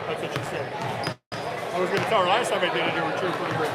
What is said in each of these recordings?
That's what she said. I was going to tell her last time I did it, you were true pretty great.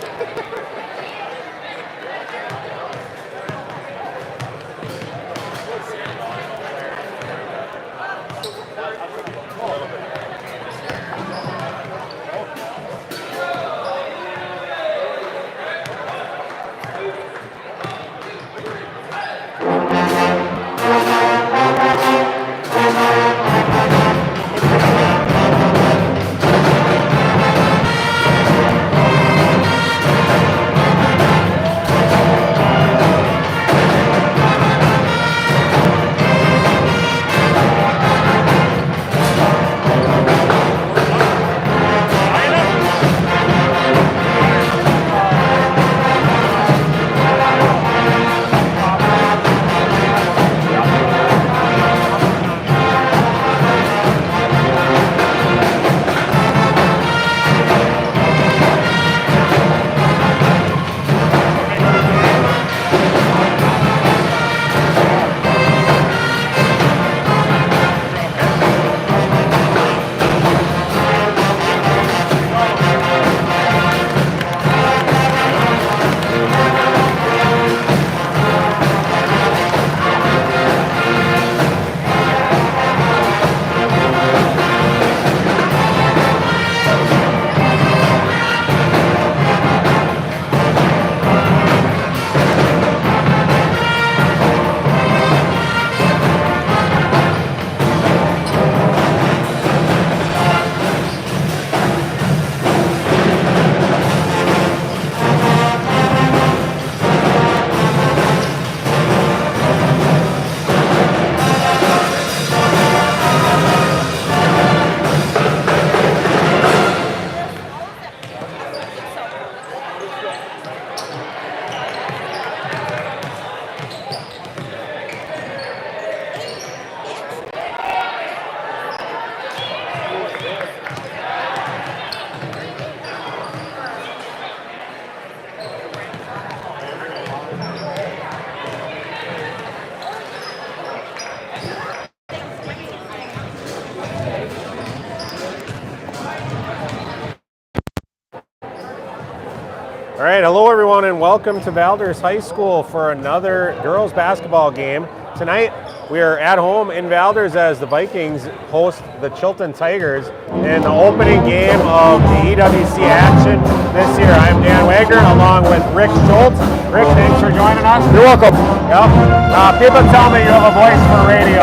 All right, hello everyone and welcome to Valders High School for another girls basketball game. Tonight we are at home in Valders as the Vikings host the Chilton Tigers in the opening game of the EWC action this year. I'm Dan Wagner along with Rick Schultz. Rick, thanks for joining us. You're welcome. Yep. People tell me you have a voice for radio.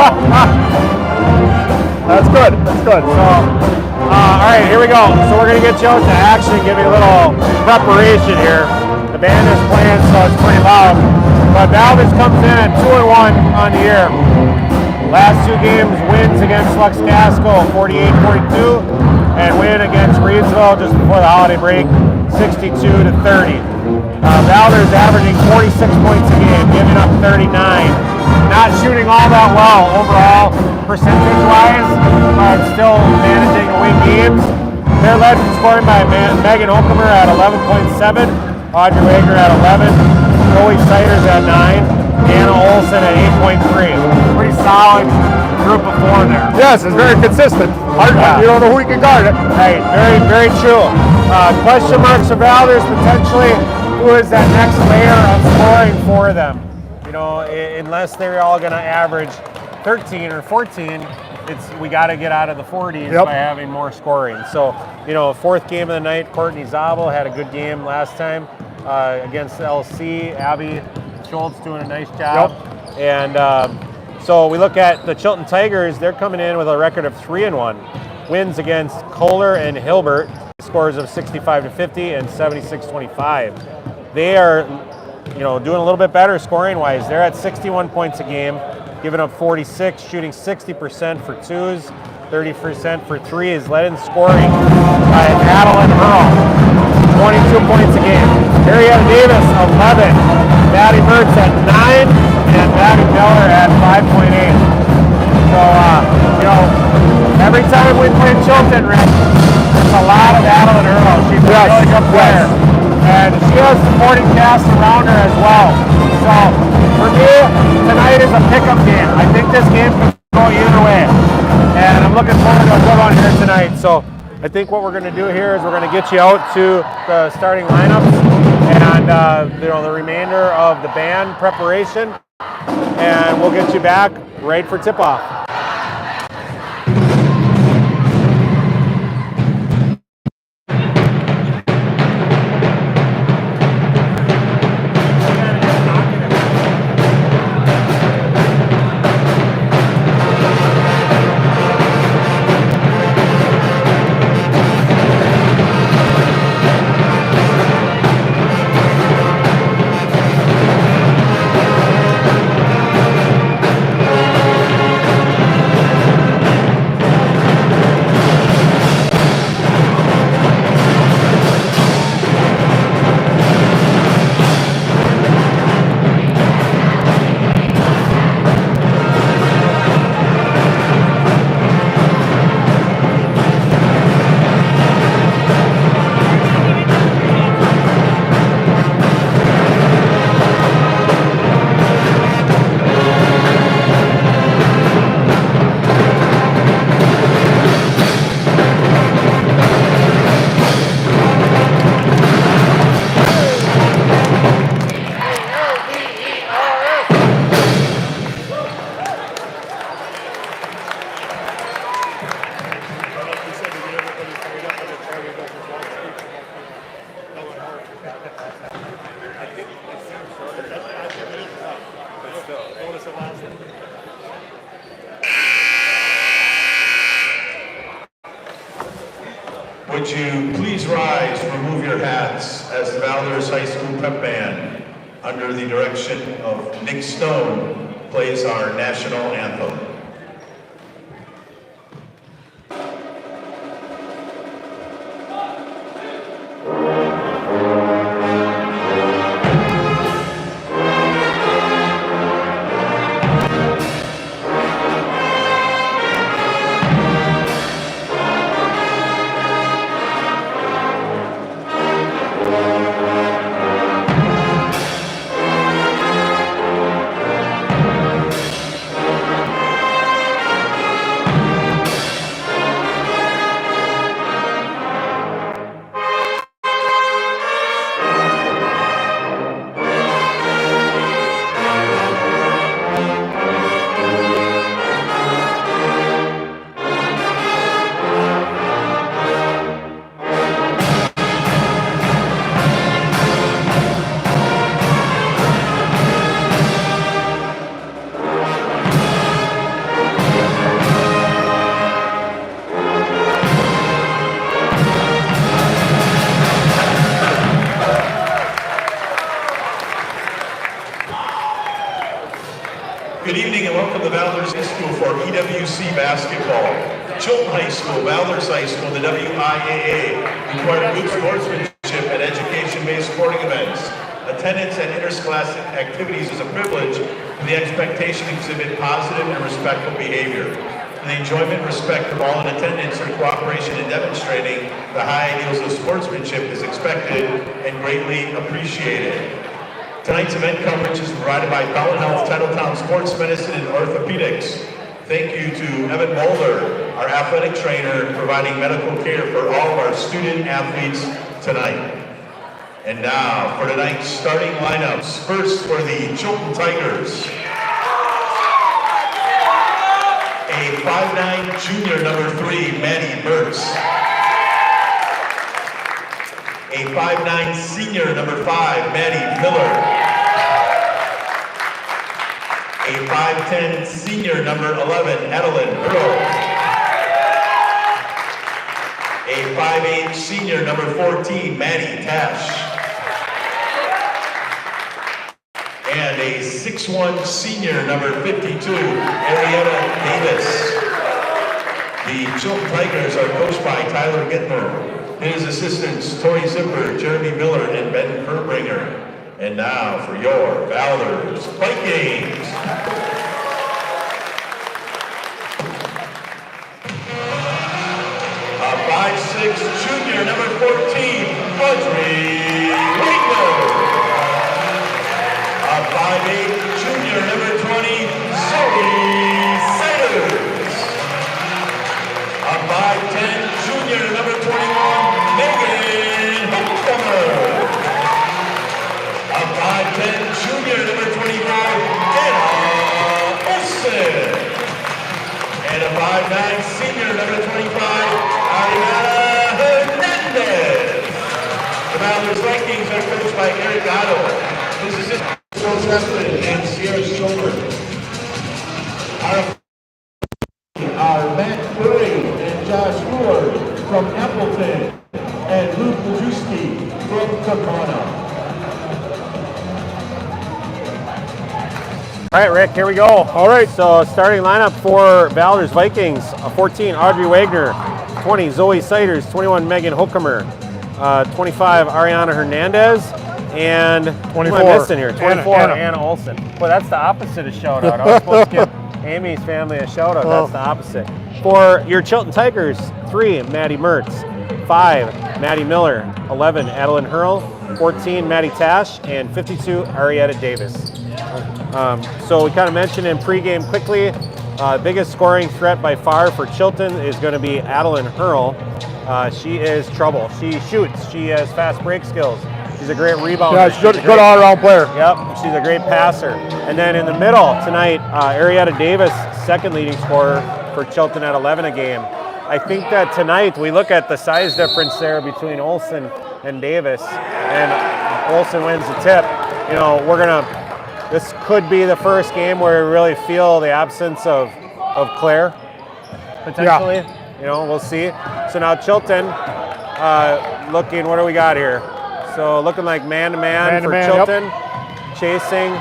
That's good. That's good. So, all right, here we go. So we're going to get you out to action, give you a little preparation here. The band is playing, so it's pretty loud. But Valders comes in at 2-1 on the year. Last two games, wins against Lux Casco, 48-42, and win against Reedsville just before the holiday break, 62-30. Valders averaging 46 points a game, giving up 39. Not shooting all that well overall, percentage-wise, but still managing to win games. They're led in scoring by Megan Okemer at 11.7, Audrey Wagner at 11, Chloe Siders at 9, Anna Olson at 8.3. Pretty solid group of four there. Yes, it's very consistent. You don't know who you can guard it. Right, very, very true. Question marks for Valders, potentially, who is that next layer of scoring for them? You know, unless they're all going to average 13 or 14, we got to get out of the 40s by having more scoring. So, you know, fourth game of the night, Courtney Zabel had a good game last time against LC. Abby Schultz doing a nice job. And so we look at the Chilton Tigers. They're coming in with a record of 3-1. Wins against Kohler and Hilbert, scores of 65-50 and 76-25. They are, you know, doing a little bit better scoring-wise. They're at 61 points a game, giving up 46, shooting 60% for twos, 30% for threes. Led in scoring by Madeline Earl, 22 points a game. Marietta Davis, 11. Maddie Mertz at 9, and Maddie Miller at 5.8. So, you know, every time we play Chilton, Rick, there's a lot of Madeline Earl. She's a really good player. and she has supporting cast around her as well. So for me, tonight is a pickup game. I think this game can go either way, and I'm looking forward to a good one here tonight. So I think what we're going to do here is we're going to get you out to the starting lineups and the remainder of the band preparation, and we'll get you back right for tip-off. Would you please rise and remove your hats as the Valders High School Pep Band, under the direction of Nick Stone, plays our national anthem. Good evening and welcome to Valders High School for EWC Basketball. Chilton High School, Valders High School, the WIAA require good sportsmanship and education-based sporting events. Attendance at interscholastic activities is a privilege, and the expectation to exhibit positive and respectful behavior. The enjoyment, respect of all in attendance, and cooperation in demonstrating the high ideals of sportsmanship is expected and greatly appreciated. Tonight's event coverage is provided by Bellin Health, Titletown Sports Medicine and Orthopedics. Thank you to Evan Mulder, our athletic trainer, providing medical care for all of our student athletes tonight. And now for tonight's starting lineups. First for the Chilton Tigers, a 5'9" junior, number 3, Maddie Burtz. A 5'9" senior, number 5, Maddie Miller. A 5'10" senior, number 11, Adeline Earl. A 5'8" senior, number 14, Maddie Tash. And a 6'1" senior, number 52, Arietta Davis. The Chilton Tigers are coached by Tyler Gittner. His assistants, Tori Zipper, Jeremy Miller, and Ben Furbringer. And now for your Valders Vikings. A 5'6" junior, number 14, Audrey coached by Eric Gatto. His assistant, Joe Treflin and Sierra Schober. Our Matt Curry and Josh Moore from Appleton, and Luke Majewski from Tacoma. All right, Rick, here we go. All right, so starting lineup for Valders Vikings, 14, Audrey Wagner, 20, Zoe Siders, 21, Megan Hokemer, 25, Ariana Hernandez, and 24, who am I missing here? 24, Anna. Anna Olson. Well, that's the opposite of shout out. I was supposed to give Amy's family a shout out. That's the opposite. For your Chilton Tigers, 3, Maddie Mertz, 5, Maddie Miller, 11, Adeline Hurl, 14, Maddie Tash, and 52, Arietta Davis. So we kind of mentioned in pregame quickly, biggest scoring threat by far for Chilton is going to be Adeline Hurl. She is trouble. She shoots. She has fast break skills. She's a great rebounder. Yeah, she's good all-around player. Yep, she's a great passer. And then in the middle tonight, Arietta Davis, second leading scorer for Chilton at 11 a game. I think that tonight we look at the size difference there between Olson and Davis, and Olson wins the tip. You know, this could be the first game where we really feel the absence of Claire, potentially. Yeah. You know, we'll see. So now Chilton looking, what do we got here? So looking like man-to-man for Chilton, chasing.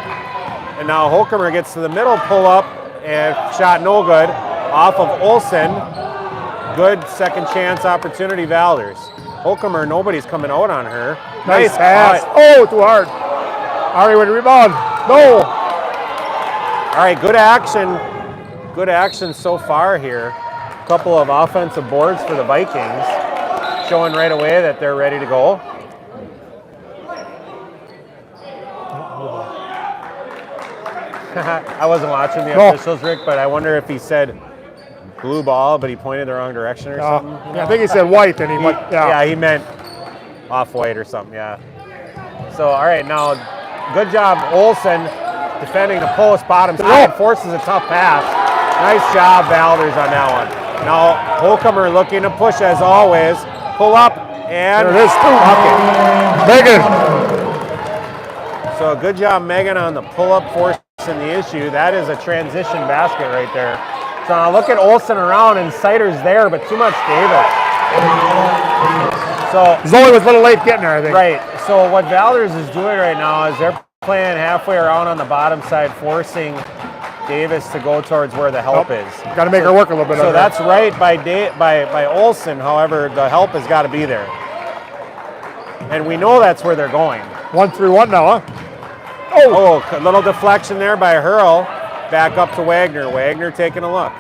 And now Hokemer gets to the middle, pull up, and shot no good. Off of Olson. Good second chance opportunity, Valders. Hokemer, nobody's coming out on her. Nice pass. Oh, too hard. Ari with a rebound. No. All right, good action. Good action so far here. A couple of offensive boards for the Vikings, showing right away that they're ready to go. I wasn't watching the officials, Rick, but I wonder if he said blue ball, but he pointed the wrong direction or something. Yeah, I think he said white, and he meant off-white or something, yeah. So, all right, now, good job, Olson, defending the post, bottom side, forces a tough pass. Nice job, Valders, on that one. Now, Hokemer looking to push as always, pull up, and there it is, Megan. So, good job, Megan, on the pull-up, forcing the issue. That is a transition basket right there. So now look at Olson around, and Siders there, but too much Davis. So Zoe was a little late getting there, I think. Right. So what Valders is doing right now is they're playing halfway around on the bottom side, forcing Davis to go towards where the help is. Got to make her work a little bit. So that's right by Olson. However, the help has got to be there, and we know that's where they're going. 1-3-1 now, huh? Oh, a little deflection there by Hurl. Back up to Wagner. Wagner taking a look.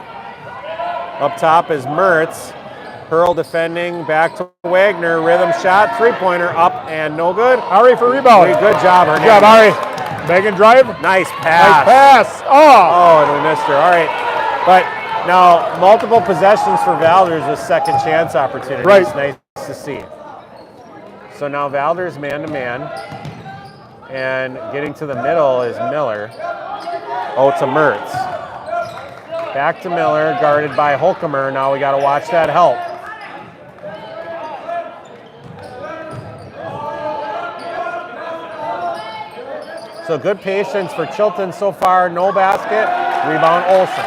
Up top is Mertz. Hurl defending, back to Wagner. Rhythm shot, three-pointer up and no good. Ari for rebound. Good job, Hernandez. Good job, Ari. Megan drive. Nice pass. Nice pass. Oh, and we missed her. All right. But now, multiple possessions for Valders with second chance opportunities. Right. Nice to see. So now Valders man-to-man. And getting to the middle is Miller. Oh, to Mertz. Back to Miller, guarded by Hokemer. Now we got to watch that help. So good patience for Chilton so far. No basket. Rebound Olson.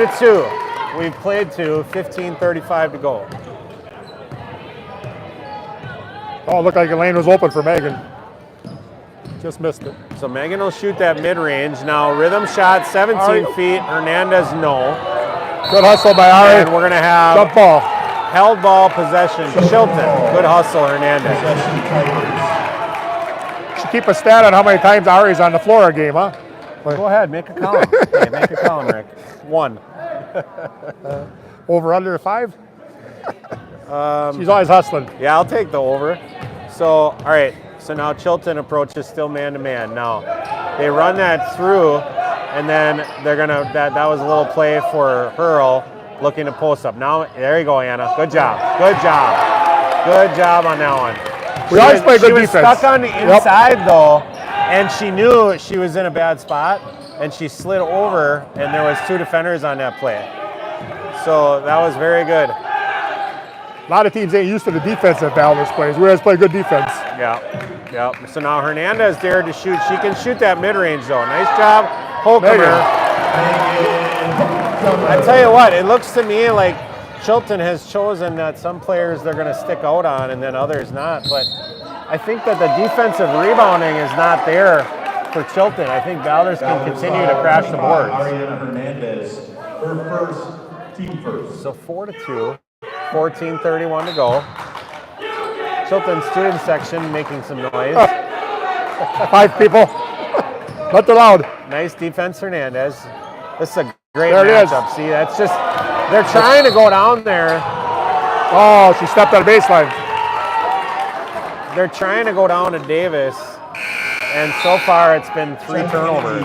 2-2. We've played to 15:35 to go. Oh, looked like the lane was open for Megan. Just missed it. So Megan will shoot that mid-range. Now rhythm shot, 17 feet. Hernandez, no. Good hustle by Ari. And we're going to have jump ball. Held ball possession. Chilton. Good hustle, Hernandez. Should keep a stat on how many times Ari's on the floor a game, huh? Go ahead, make a column. Hey, make a column, Rick. 1. Over under 5? She's always hustling. Yeah, I'll take the over. So, all right. So now Chilton approaches still man-to-man. Now, they run that through, and then they're going to, that was a little play for Hurl, looking to post up. Now, there you go, Anna. Good job. Good job. Good job on that one. We always play good defense. She was stuck on the inside, though, and she knew she was in a bad spot, and she slid over, and there was 2 defenders on that play. So that was very good. A lot of teams ain't used to the defense that Valders plays. We always play good defense. Yep. So now Hernandez dared to shoot. She can shoot that mid-range though. Nice job, Holcomer. I tell you what, it looks to me like Chilton has chosen that some players they're going to stick out on and then others not. But I think that the defensive rebounding is not there for Chilton. I think Valders can continue to crash the boards. Hernandez, her first, team first. So 4-2, 14:31 to go. Chilton student section making some noise. 5 people. Not allowed. Nice defense, Hernandez. This is a great There it is. matchup. See, that's just, they're trying to go down there. Oh, she stepped on the baseline. They're trying to go down to Davis, and so far it's been 3 turnovers.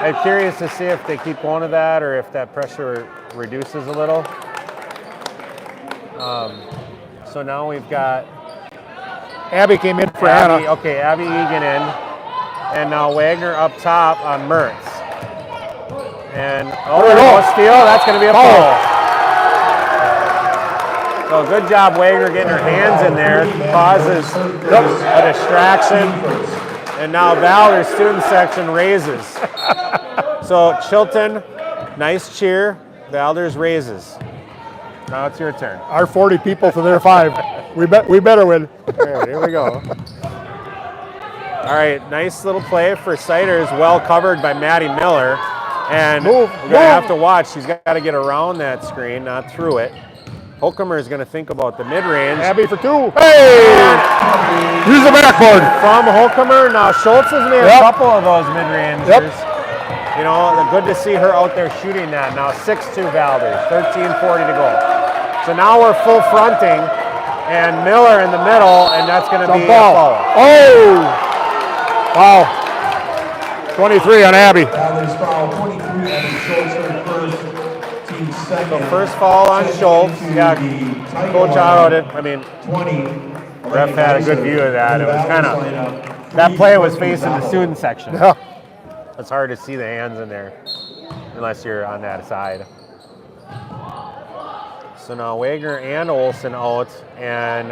I'm curious to see if they keep going to that or if that pressure reduces a little. So now we've got Abby came in for Abby, Anna. okay, Abby Egan in, and now Wagner up top on Mertz. And There we go. steal, that's going to be a foul. So good job Wagner getting her hands in there, causes a distraction. And now Valders student section raises. So Chilton, nice cheer, Valders raises. Now it's your turn. Our 40 people to their 5. We better win. All right, here we go. All right, nice little play for Siders, well covered by Maddie Miller. And we're going to have to watch. She's got to get around that screen, not through it. Holcomer is going to think about the mid-range. Abby for 2. Hey! Use the backboard. From Holcomer. Now Schultz has made a couple of those mid-rangers. Yep. You know, good to see her out there shooting that. Now 6-2 Valders, 13:40 to go. So now we're full fronting, and Miller in the middle, and that's going to be a foul. Oh! Wow. 23 on Abby. Valders foul 23 on Schultz, her first, team second. So first foul on Schultz. Yeah, Coach out it. I mean, 20. ref had a good view of that. It was kind of, that play was facing the student section. Yeah. It's hard to see the hands in there unless you're on that side. So now Wagner and Olsen out, and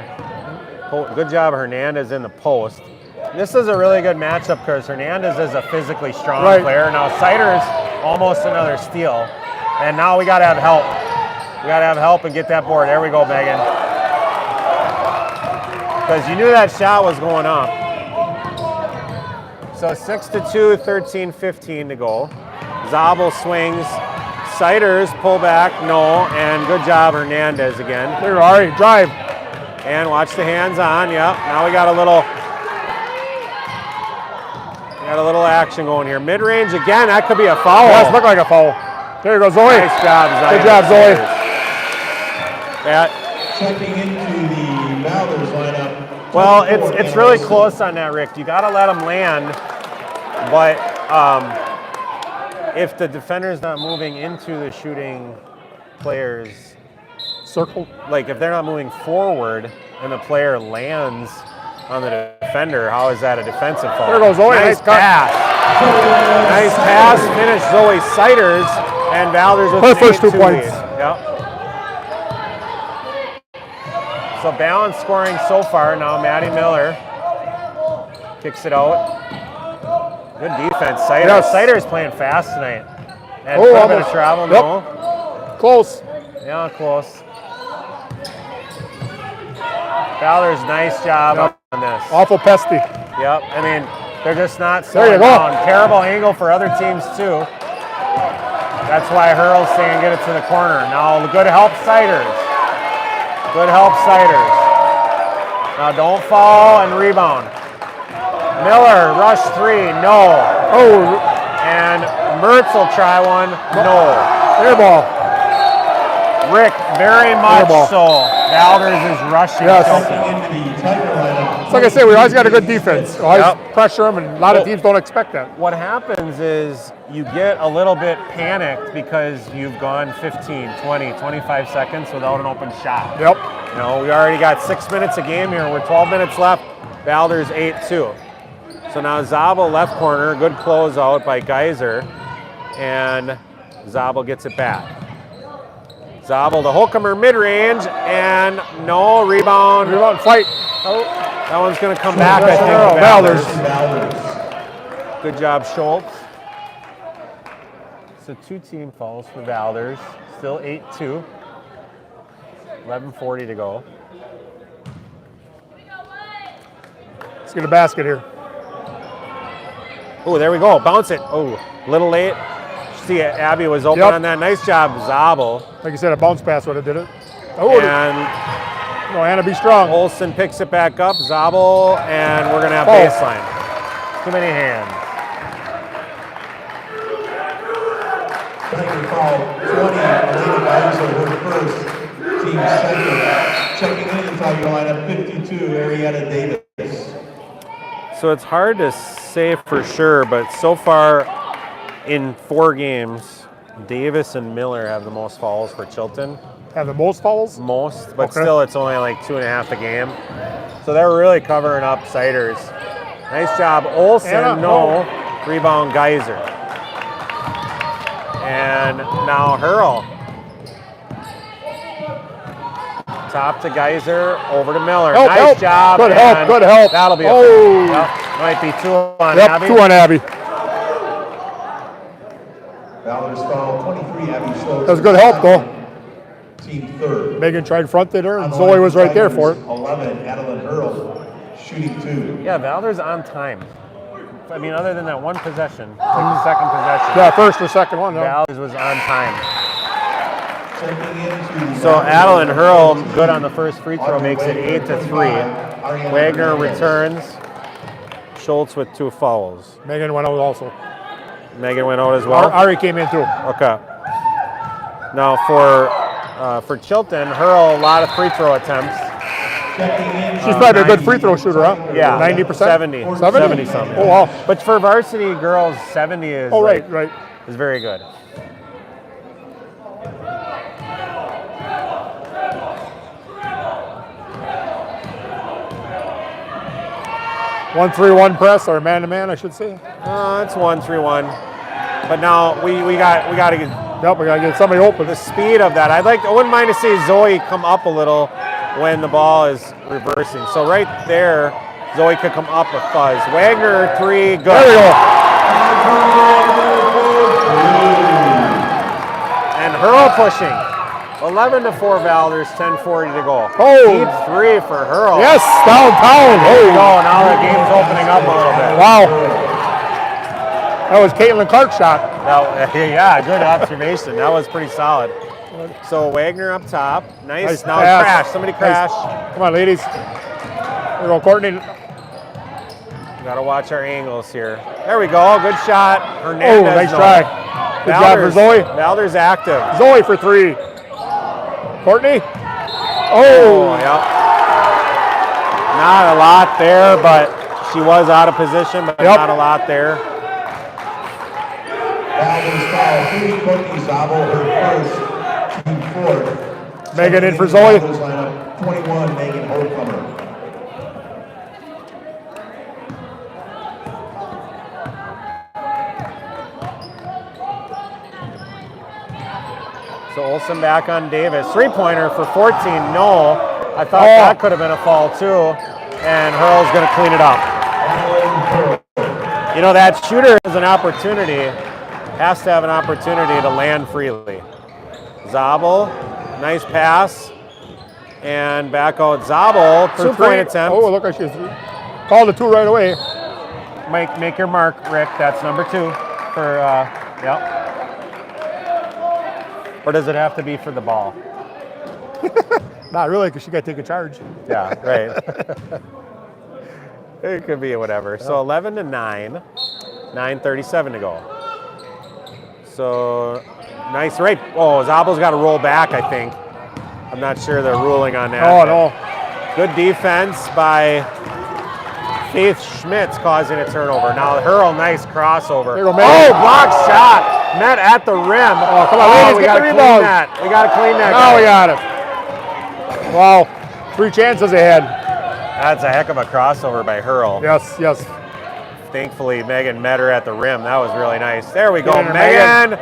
good job Hernandez in the post. This is a really good matchup because Hernandez is a physically strong player. Now Siders almost another steal, and now we got to have help. We got to have help and get that board. There we go, Megan. Because you knew that shot was going up. So 6-2, 13:15 to go. Zabel swings. Siders pull back, no, and good job Hernandez again. There, Ari, drive. And watch the hands on, yep. Now we got a little action going here. Mid-range again, that could be a foul. Yes, look like a foul. There you go, Zoe. Nice job, Zoe. Good job, Zoe. That, Checking into the Valders lineup. well, it's really close on that, Rick. You got to let them land, but if the defender's not moving into the shooting players, Circle. like if they're not moving forward and the player lands on the defender, how is that a defensive foul? There goes Zoe. Nice pass. Nice pass. Finish Zoe Siders, and Valders with Her an first 2 8-2 points. lead. Yep. So balanced scoring so far. Now Maddie Miller kicks it out. Good defense, Siders. Yes. Siders playing fast tonight. And Oh, a bit of almost. travel, Yep. no. Close. Yeah, close. Valders, nice job on this. Awful pesty. Yep, I mean, they're just not There slowing you go. down. Terrible angle for other teams, too. That's why Hurl's saying get it to the corner. Now, good help, Siders. Good help, Siders. Now, don't fall and rebound. Miller, rush 3, no. Oh, And Mertz will try one, no. air ball. Rick, very much ball. so. Valders is rushing. Yes. Chilton. Into the Tiger lineup. It's like I say, we always got a good defense. Always Yep. pressure them, and a lot of teams don't expect that. What happens is you get a little bit panicked because you've gone 15, 20, 25 seconds without an open shot. Yep. You know, we already got 6 minutes a game here. We're 12 minutes left. Valders 8-2. So now Zabel left corner, good closeout by Geyser, and Zabel gets it back. Zabel to Holcomer mid-range, and no rebound. Rebound fight. Oh, that one's going to come back, I think. Oh, to Valders. Good job, Schultz. So 2 team fouls for Valders. Still 8-2. 11:40 to go. Let's get a basket here. Oh, there we go. Bounce it. Oh, a little late. See, Abby was open on that. Nice job, Zabel. Like you said, a bounce pass would have did it. Oh, and no, Anna, be strong. Olsen picks it back up. Zabel, and we're going to have baseline. Too many hands. Second foul, 20, Elena Weiser, her first, team second. Checking in inside your lineup, 52, Ariana Davis. So it's hard to say for sure, but so far in 4 games, Davis and Miller have the most fouls for Chilton. Have the most fouls? Most, but still it's only like 2.5 a game. So they're really covering up Siders. Nice job, Olsen. Anna, no. Rebound, Geyser. And now Hurl. Top to Geyser, over to Miller. Nice job. Good help, good help. That'll be a might be 2 on Abby. 2 on Abby. Valders foul, 23, Abby Schultz. That was good help, though. Team third. Megan tried fronted her, and Zoe was right there for it. 11, Adeline Hurl, shooting 2. Yeah, Valders on time. I mean, other than that one possession, like the second possession. Yeah, first or second one. Valders was on time. Checking into So Adeline Hurl, good on the first free throw, makes it 8-3. Wagner returns. Schultz with 2 fouls. Megan went out also. Megan went out as well. Ari came in too. Okay. Now for Chilton, Hurl, a lot of free throw attempts. She's probably a good free throw shooter, huh? Yeah. 90%? 70. 70 something. Oh, wow. But for varsity girls, 70 is right. Is very good. One 3-1 press or man-to-man, I should say. It's 1-3-1. But now we got to get. Yep, we gotta get somebody open. The speed of that. I wouldn't mind to see Zoe come up a little when the ball is reversing. So right there, Zoe could come up with fuzz. Wagner 3, good. There we go. And Hurl pushing. 11-4 Valders, 10:40 to go. Oh. Deep 3 for Hurl. Yes, downtown. There we go. Now the game's opening up a little bit. Wow. That was Caitlin Clark's shot. Yeah, good observation. That was pretty solid. So Wagner up top. Nice. Now pass. crash. Somebody crash. Nice. Come on, ladies. There we go, Courtney. Got to watch our angles here. There we go. Good shot. Hernandez. Oh, nice try. Good job for Zoe. Valders active. Zoe for 3. Courtney. Oh. Yep. Not a lot there, but she was out of position, but not a lot there. Valders foul, 3, Courtney Zabel, her first, team fourth. Megan in for Zoe. Valders lineup, 21, Megan Holcomer. So Olsen back on Davis. 3-pointer for 14, no. I thought that could have been a foul too. And Hurl's gonna clean it up. You know, that shooter has an opportunity, has to have an opportunity to land freely. Zabel, nice pass. And back out Zabel, 2-point attempt. Oh, look, I should called the 2 right away. Make your mark, Rick. That's number 2 for, yep. Or does it have to be for the ball? Not really, because she got to take a charge. Yeah, right. It could be whatever. So 11-9, 9:37 to go. So nice right. Oh, Zabel's got to roll back, I think. I'm not sure they're ruling on that. Oh, no. Good defense by Faith Schmitz causing a turnover. Now Hurl, nice crossover. There you go, oh, blocked shot. Met at the rim. Oh, come on, ladies, we get got the to rebound. clean that. We got to clean that. Now we got it. Wow, 3 chances ahead. That's a heck of a crossover by Hurl. Yes. Thankfully, Megan met her at the rim. That was really nice. There we go, Get in her, Megan.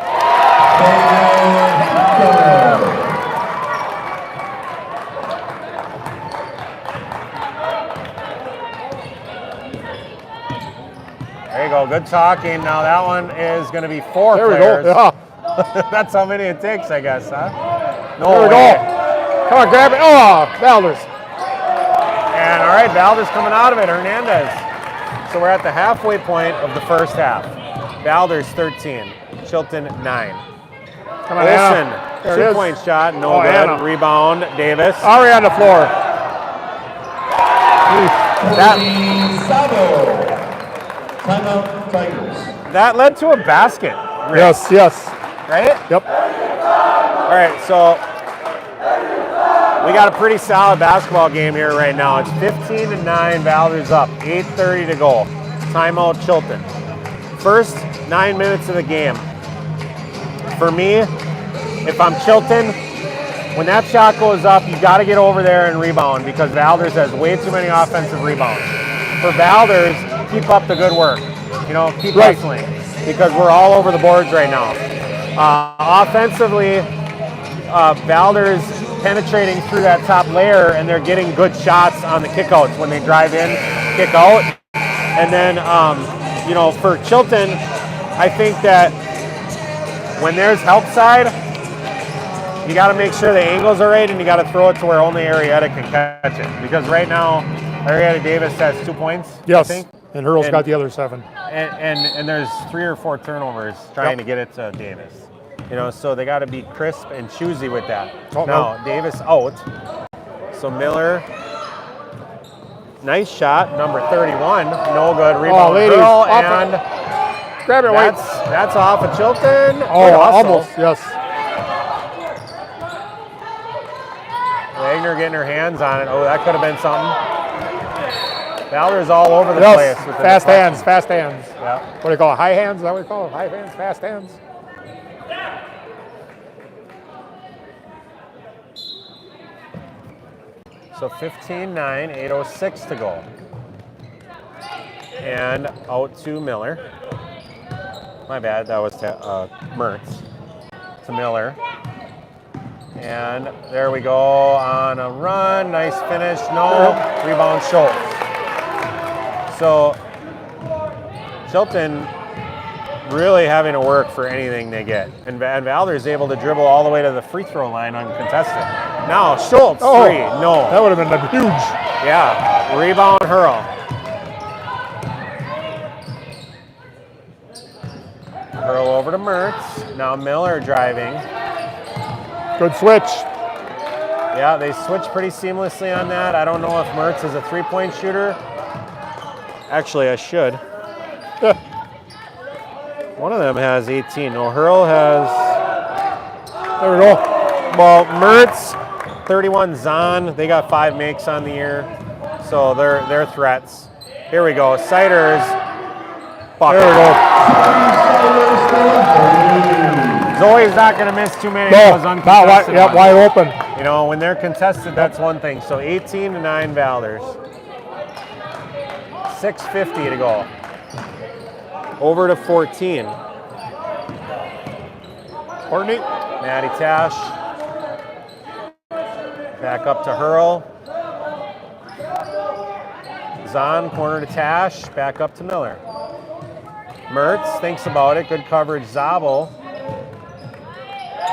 There you go. Good talking. Now that one is going to be 4 There players. we go. Yeah. That's how many it takes, I guess, huh? No There we way. go. Come on, grab it. Oh, Valders. And all right, Valders coming out of it. Hernandez. So we're at the halfway point of the first half. Valders 13, Chilton 9. Come on, Olsen, Anna. There it is. 2-point shot, no Oh, good. Anna. Rebound, Davis. Already on the floor. That led to a basket. Rick, Yes, yes. right? Yep. All right, so we got a pretty solid basketball game here right now. It's 15-9, Valders up, 8:30 to go. Timeout, Chilton. First 9 minutes of the game. For me, if I'm Chilton, when that shot goes up, you got to get over there and rebound because Valders has way too many offensive rebounds. For Valders, keep up the good work. You know, keep hustling because we're all over the boards right now. Offensively, Valders penetrating through that top layer and they're getting good shots on the kickouts when they drive in, kick out. And then, you know, for Chilton, I think that when there's help side, you got to make sure the angles are right and you got to throw it to where only Arrieta can catch it. Because right now, Arrieta Davis has 2 points, Yes. I think. And Hurl's got the other 7. And there's 3 or 4 turnovers trying to get it to Davis. You know, so they got to be crisp and choosy with that. Oh, now, Davis out. So Miller, nice shot, number 31, no good. Rebound, ladies, Earl, off it. and Grab it, White. that's off of Chilton. Oh, Good hustle. almost, yes. Wagner getting her hands on it. Oh, that could have been something. Valders all over the Yes, place. With the fast deflection. hands, fast hands. Yeah. What do you call it? High hands? Is that what you call it? High hands, fast hands? So 15-9, 8:06 to go. And out to Miller. My bad, that was Mertz. To Miller. And there we go on a run. Nice finish. No. Rebound Schultz. So Chilton really having to work for anything they get. And Valders is able to dribble all the way to the free throw line uncontested. Now Schultz, 3. No. That would have been huge. Yeah. Rebound Hurl. Hurl over to Mertz. Now Miller driving. Good switch. Yeah, they switch pretty seamlessly on that. I don't know if Mertz is a 3-point shooter. Actually, I should. One of them has 18. No, Hurl has... There we go. Well, Mertz, 31 Zahn. They got 5 makes on the year. So they're threats. Here we go. Siders. Bucket. There we go. Zoe's not going to miss too many No, of those not uncontested wide, ones. wide open. You know, when they're contested, that's one thing. So 18-9 Valders. 6:50 to go. Over to 14. Courtney. Maddie Tash. Back up to Hurl. Zahn, corner to Tash. Back up to Miller. Mertz thinks about it. Good coverage, Zabel.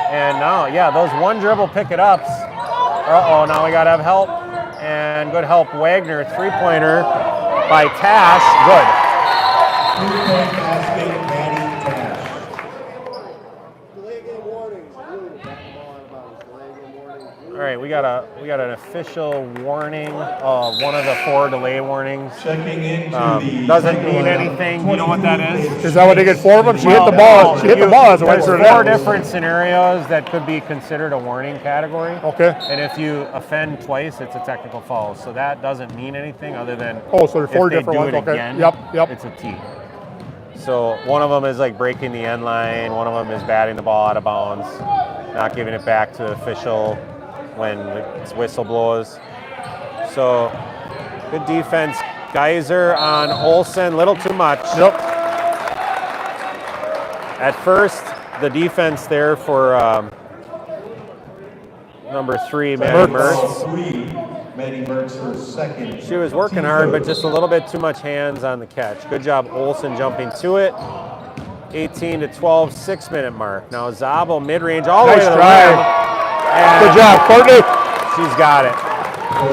And now, yeah, those one dribble pick it ups. Uh-oh, now we got to have help. And good help, Wagner. 3-pointer by Tash. Good. All right, we got an official warning. One of the 4 delay warnings. Checking into Doesn't mean anything. You know what that is? Is that what they get 4 of them? She hit the ball. She hit the ball. That's why There's it's 4 different scenarios that could be considered a warning category. Okay. And if you offend twice, it's a technical foul. So that doesn't mean anything other than Oh, so there are 4 if they different do ones. it Okay. again, Yep. it's a T. So one of them is like breaking the end line. One of them is batting the ball out of bounds, not giving it back to the official when the whistle blows. So good defense. Geyser on Olsen, little too much. Yep. At first, the defense there for number 3, Maddie Mertz. Maddie Mertz her second. She was working hard, but just a little bit too much hands on the catch. Good job, Olsen, jumping to it. 18-12, 6-minute mark. Now Zabel mid-range all the way to the rim. And good job, Courtney. She's got it.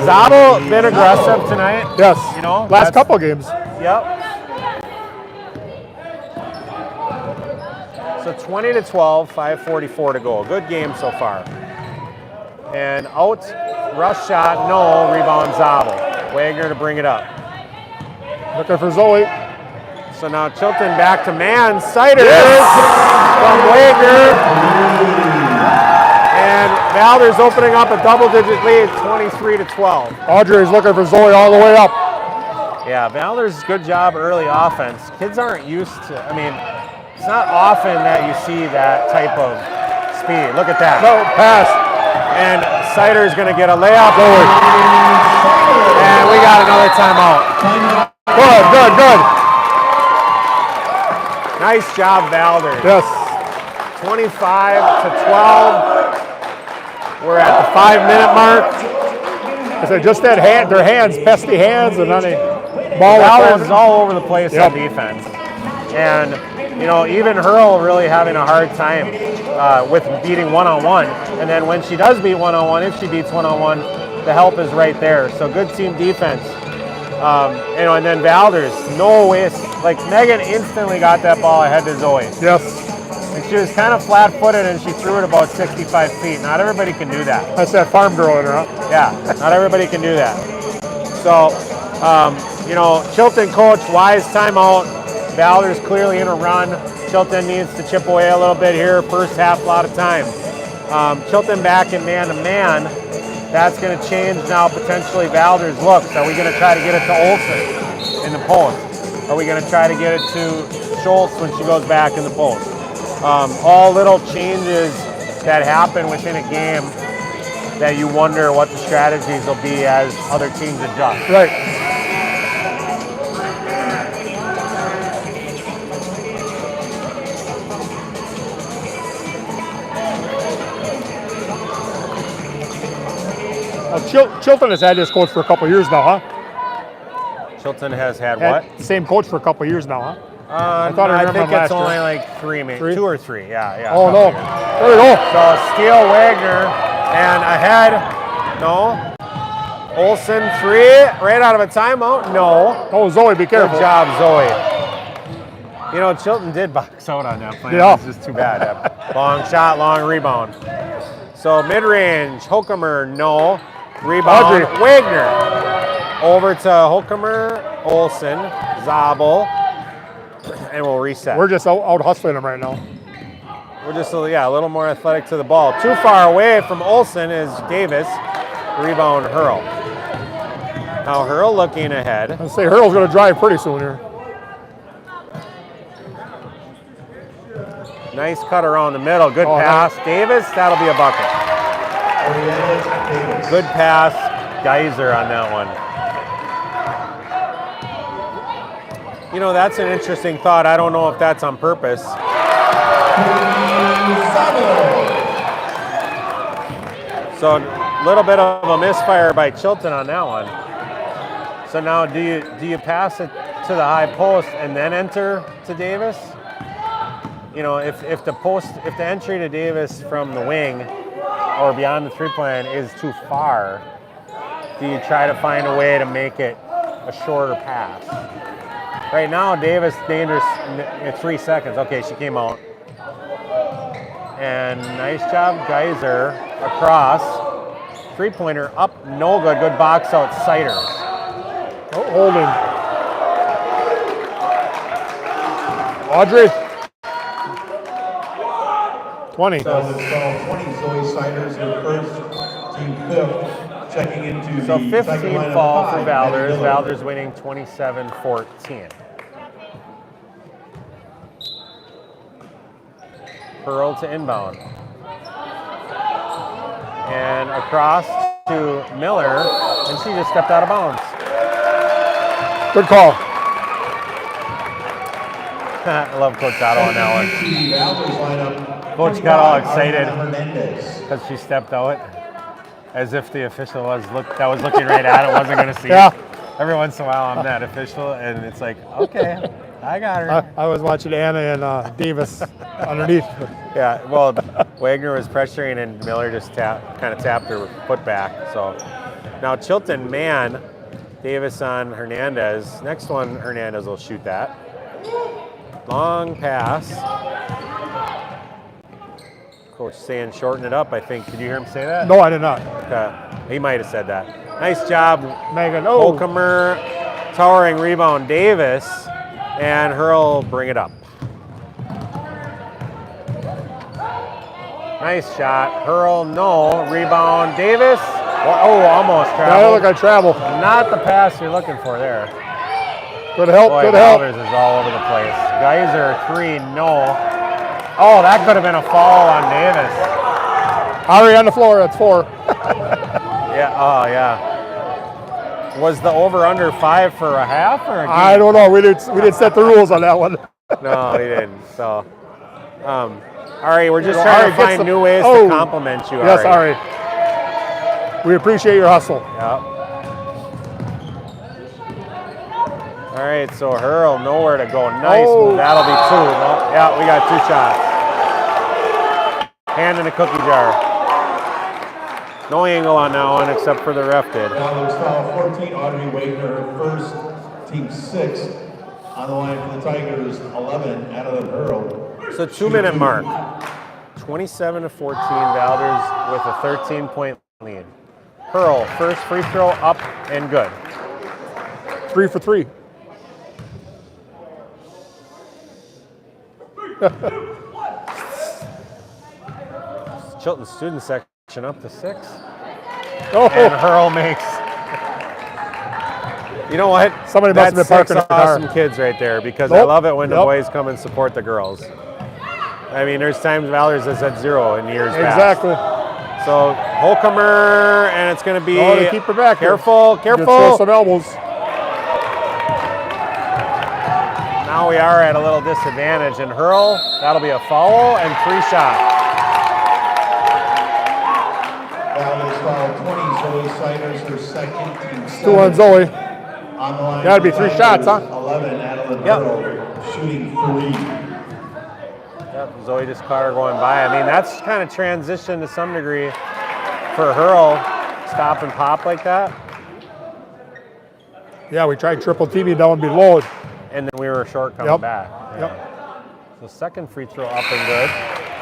Zabel been aggressive tonight. Yes. You know, last couple games. Yep. So 20-12, 5:44 to go. Good game so far. And out, rush shot, no, rebound Zabel. Wagner to bring it up. Looking for Zoe. So now Chilton back to man. Siders from Wagner. And Valders opening up a double-digit lead, 23-12. Audrey is looking for Zoe all the way up. Yeah, Valders, good job early offense. Kids aren't used to, I mean, it's not often that you see that type of speed. Look at that. No, pass. And Sider's going to get a layup. And we got another timeout. Good. Nice job, Valders. Yes. 25-12. We're at the 5-minute mark. I said just that their hands, pesky hands, and then they ball. Valders is all over the place on defense. And, you know, even Hurl really having a hard time with beating one-on-one. And then when she does beat one-on-one, if she beats one-on-one, the help is right there. So good team defense. You know, and then Valders, no waste. Like Megan instantly got that ball ahead to Zoe. Yes. And she was kind of flat-footed and she threw it about 65 feet. Not everybody can do that. That's that farm girl in her, huh? Yeah, not everybody can do that. So, you know, Chilton coach, wise timeout. Valders clearly in a run. Chilton needs to chip away a little bit here. First half, a lot of time. Chilton back in man-to-man. That's going to change now potentially Valders' looks. Are we going to try to get it to Olsen in the post? Are we going to try to get it to Schultz when she goes back in the post? All little changes that happen within a game that you wonder what the strategies will be as other teams adjust. Right. Chilton has had this coach for a couple of years now, huh? Chilton has had what? The same coach for a couple of years now, huh? I think it's only like three, maybe 2 or 3. Yeah. Oh no! There we go. So steal Wagner and ahead. No. Olsen 3 right out of a timeout. No. Oh, Zoe, be careful. Good job, Zoe. You know, Chilton did box out on that play. Yeah. It's just too bad. Long shot, long rebound. So mid-range, Hokemer, no. Rebound, Audrey. Wagner. Over to Hokemer, Olsen, Zabel, and we'll reset. We're just out hustling them right now. We're just a little more athletic to the ball. Too far away from Olsen is Davis. Rebound, Hurl. Now Hurl looking ahead. I'd say Hurl's going to drive pretty soon here. Nice cut around the middle. Good pass. Nice. Davis, that'll be a bucket. Good pass. Geyser on that one. You know, that's an interesting thought. I don't know if that's on purpose. So a little bit of a misfire by Chilton on that one. So now do you pass it to the high post and then enter to Davis? You know, if the entry to Davis from the wing or beyond the three-point line is too far, do you try to find a way to make it a shorter pass? Right now, Davis dangerous in 3 seconds. Okay, she came out. And nice job, Geyser, across. Three-pointer up, no good. Good box out, Siders. Oh, holding. Audrey. 20. So 20, Zoe Siders, her first, team 5th, checking into So the 15 fall for Valders. Valders winning 27-14. Pearl to inbound. And across to Miller, and she just stepped out of bounds. Good call. I love Coach Otto on that one. Valders lineup. Coach got all excited because she stepped out. As if the official that was looking right at it wasn't going to see Yeah. it. Every once in a while, I'm that official, and it's like, okay, I got her. I was watching Anna and Davis underneath. Yeah, well, Wagner was pressuring, and Miller just kind of tapped her foot back. So now Chilton man, Davis on Hernandez. Next one, Hernandez will shoot that. Long pass. Coach saying shorten it up, I think. Did you hear him say that? No, I did not. Okay. He might have said that. Nice job, Megan. Oh, Holcomer. Towering rebound, Davis. And Hurl bring it up. Nice shot. Hurl, no. Rebound, Davis. Oh, almost that traveled. looked like travel. Not the pass you're looking for there. Good help. Boy, Good help. Valders is all over the place. Geyser, 3, no. Oh, that could have been a foul on Davis. Already on the floor. That's 4. Yeah, oh, yeah. Was the over-under 5 for a half or a game? I don't know. We didn't set the rules on that one. No, he didn't. So, all right, we're just trying to find new ways to compliment you. Yes, Ari. We appreciate your hustle. Yep. All right, so Hurl, nowhere to go. Nice move. That'll be 2. No, yeah, we got 2 shots. Hand in a cookie jar. No angle on that one except for the ref did. Valders foul 14, Audrey Wagner first, team 6. On the line for the Tigers, 11, Adeline Earl. So 2-minute mark. 27-14, Valders with a 13-point lead. Hurl, first free throw up and good. 3 for 3. Chilton student section up to 6. Oh, And Hurl makes. You know what? Somebody must have been parking That's a 6 car. awesome kids right there because I love it when the boys come and support the girls. I mean, there's times Valders has had 0 in years past. Exactly. So Holcomer, and it's going to be. Oh, they keep her back. Careful, Just careful. throw some elbows. Now we are at a little disadvantage, and Hurl, that'll be a foul and 3 shots. Valders foul 20, Zoe Siders, her second, team 7. 2 on Zoe. On the line Gotta be for 3 Tigers, shots, huh? 11, Adeline Yep. Earl, shooting 3. Yep, Zoe just caught her going by. I mean, that's kind of transition to some degree for Hurl, stop and pop like that. Yeah, we tried triple teaming down below. And then we were short coming back. Yeah. Yep. So second free throw up and good.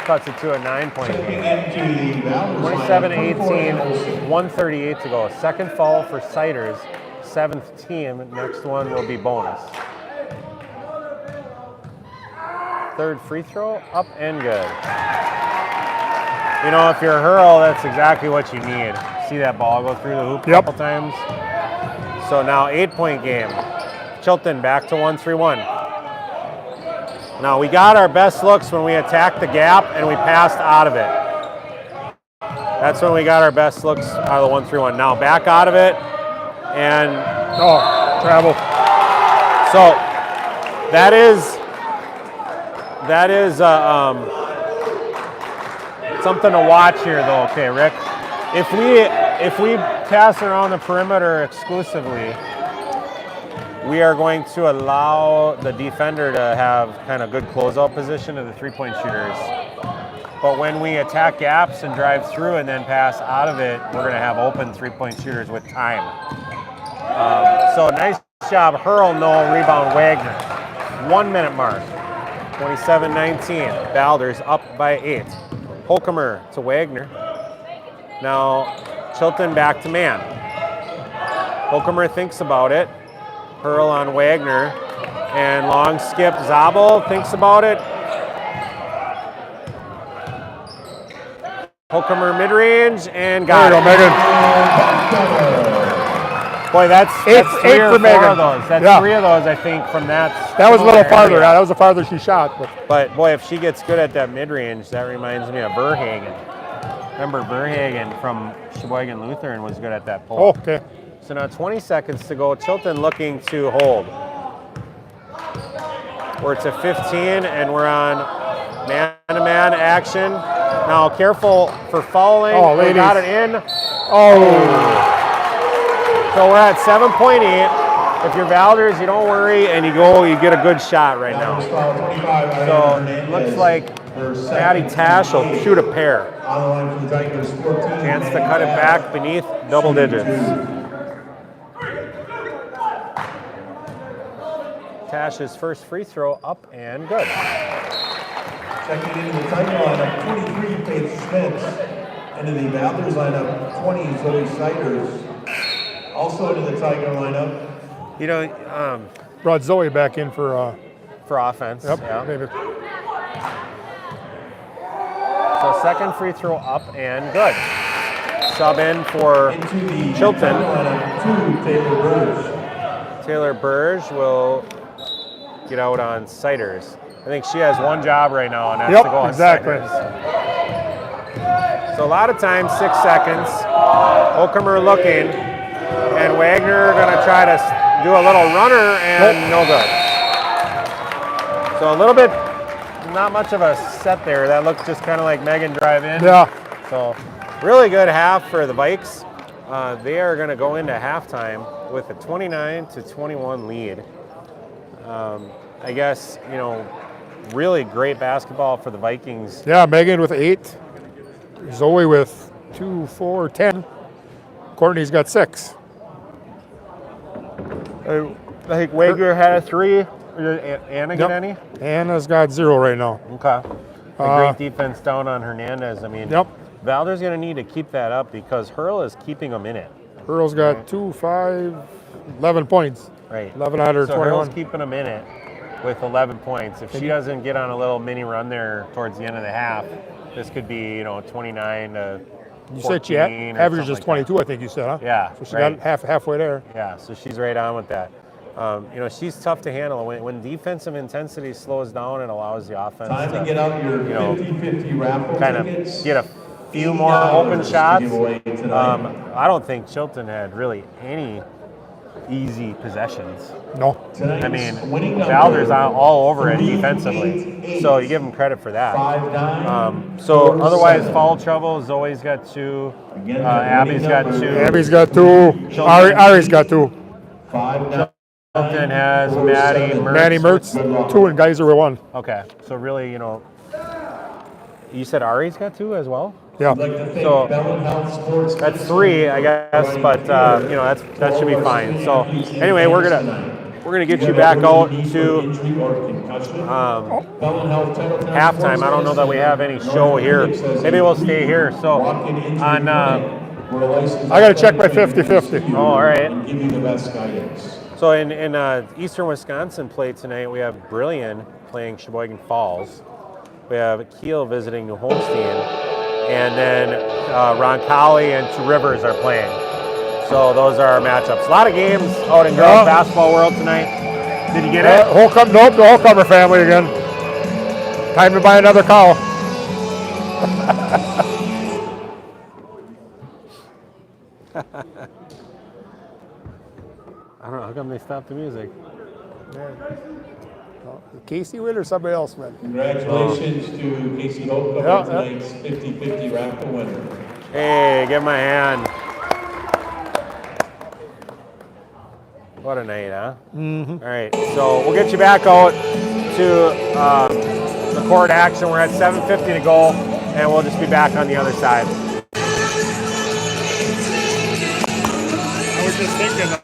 Cuts it to a 9-point game. Into the Valders line, 27-18, 138 to go. Second foul for Siders, 7th team. Next one will be bonus. Third free throw, up and good. You know, if you're Hurl, that's exactly what you need. See that ball go through the hoop a couple times? So now 8-point game. Chilton back to 1-3-1. Now we got our best looks when we attacked the gap and we passed out of it. That's when we got our best looks out of the 1-3-1. Now back out of it and travel. So that is something to watch here though. Okay, Rick. If we pass around the perimeter exclusively, we are going to allow the defender to have kind of good closeout position of the 3-point shooters. But when we attack gaps and drive through and then pass out of it, we're going to have open 3-point shooters with time. So nice job, Hurl, no rebound, Wagner. 1-minute mark, 27-19. Valders up by 8. Holcomer to Wagner. Now Chilton back to man. Holcomer thinks about it. Hurl on Wagner, and long skip. Zabel thinks about it. Holcomer mid-range, and got it. There you go, Megan. Boy, that's 8 3 or for 4 Megan. of those. That's 3 of those, I think, from that. That was a little farther. area. Yeah, that was the farther she shot. But boy, if she gets good at that mid-range, that reminds me of Verhagen. Remember Verhagen from Sheboygan Lutheran was good at that pull. Oh, okay. So now 20 seconds to go. Chilton looking to hold. We're to 15 and we're on man-to-man action. Now careful for fouling. Oh, we ladies. got it in. Oh. So we're at 7.8. If you're Valders, you don't worry, and you get a good shot right now. So it looks like Maddie Tash will shoot a pair. Chance to cut it back beneath double digits. Tash's first free throw up and good. Checking into the Tiger lineup, 23, Faith Schmitz. And in the Valders lineup, 20, Zoe Siders. Also into the Tiger lineup. You know, Brought Zoe back in for offense. yep, Yeah. maybe. So second free throw up and good. Sub in for Chilton. Taylor Burge. Taylor Burge will get out on Siders. I think she has one job right now, and that's to go on exactly. Siders. So a lot of times, 6 seconds. Oakham looking, and Wagner gonna try to do a little runner, and no good. So a little bit, not much of a set there. That looked just kind of like Megan drive in. Yeah. So really good half for the Vikes. They are going to go into halftime with a 29-21 lead. I guess, you know, really great basketball for the Vikings. Yeah, Megan with 8. Zoe with 2, 4, 10. Courtney's got 6. I think Wagner had a 3. Did Anna get any? Anna's got 0 right now. Okay. A great defense down on Hernandez. I mean, Yep. Valders going to need to keep that up because Hurl is keeping them in it. Hurl's got 2, 5, 11 points. Right. 11 out of So 21. Hurl's keeping them in it with 11 points. If she doesn't get on a little mini run there towards the end of the half, this could be, 29 to You 14 said she or averages something like 22, I think you said, huh? Yeah, So she right. got halfway there. that. Yeah, so she's right on with that. She's tough to handle. When defensive intensity slows down, it allows the offense Time to get out your 50-50 raffle kind of tickets. get a few more open $80 shots. to give away tonight. I don't think Chilton had really any easy possessions. No. I mean, Valders all over it defensively, so you give them credit for that. So otherwise, foul trouble. Zoe's got 2. Abby's got 2. Abby's got 2. Ari's got 2. Chilton has Maddie Mertz. Maddie Mertz, 2, and Geyser with 1. Okay, so really, you said Ari's got 2 as well? Yeah. So that's 3, I guess, but that should be fine. So anyway, we're gonna get you back out to halftime. I don't know that we have any show here. Maybe we'll stay here. So on. I got to check my 50-50. Oh, all right. Give you the best guidance. So in Eastern Wisconsin play tonight, we have Brillion playing Sheboygan Falls. We have Kiel visiting New Holstein. And then Roncalli and Two Rivers are playing. So those are our matchups. A lot of games out in girls basketball world tonight. Did you get it? Nope, the Holcomer family again. Time to buy another cow. I don't know. How come they stopped the music? Casey win or somebody else win? Congratulations to Casey Holcomb, tonight's 50-50 raffle winner. Hey, give him a hand. What a night, huh? Mm-hmm. All right, so we'll get you back out to the court action. We're at 7:50 to go, and we'll just be back on the other side. I was just thinking.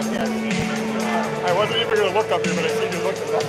I wasn't even going to look up here, but I seen you looking up.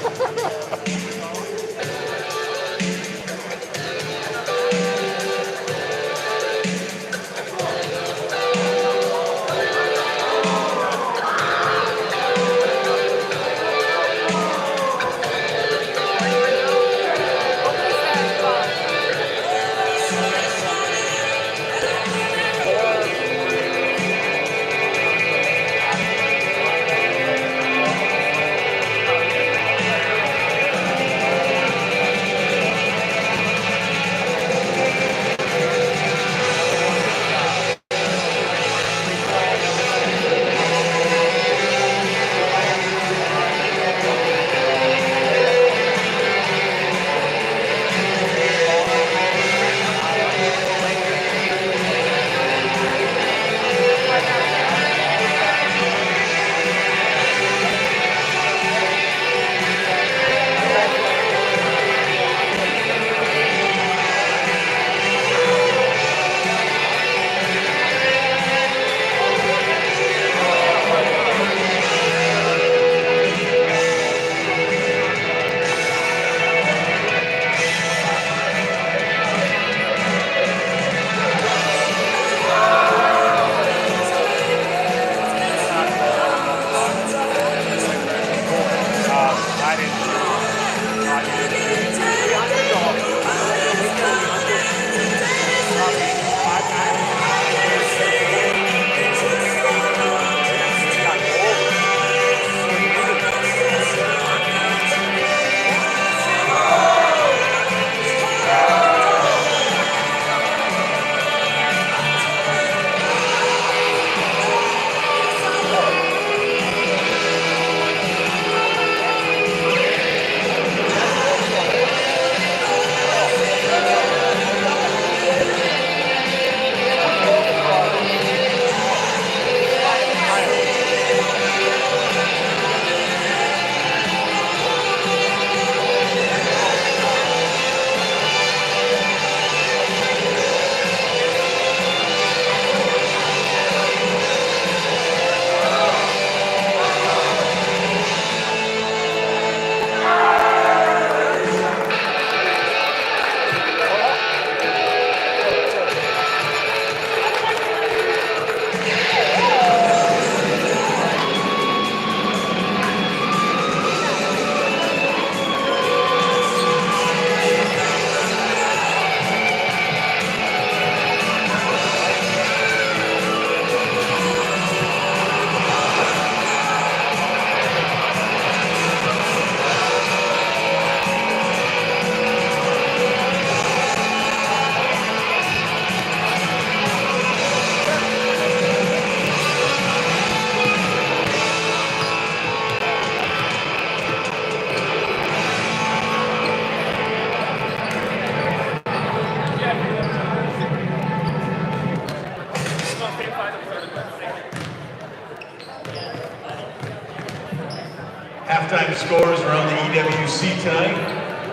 Halftime scores around the EWC tonight.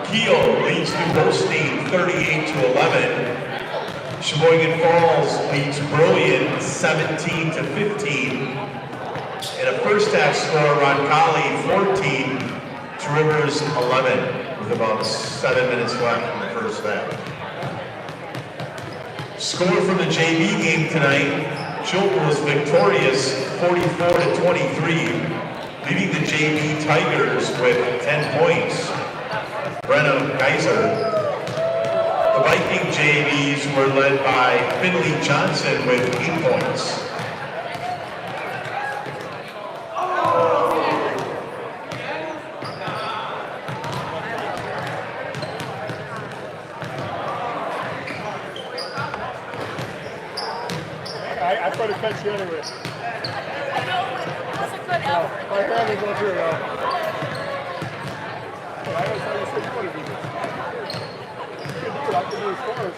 Kiel leads New Holstein 38-11. Sheboygan Falls leads Brilliant 17-15. And a first half score, Roncalli 14 to Rivers 11 with about 7 minutes left in the first half. Score from the JV game tonight, Chilton was victorious 44-23. Leading the JV Tigers with 10 points, Brenna Geiser. The Viking JVs were led by Finley Johnson with 8 points. I put a catch you anyway. My hand is up here now. I always thought you said you wanted to do this. You can do it. I can do as far as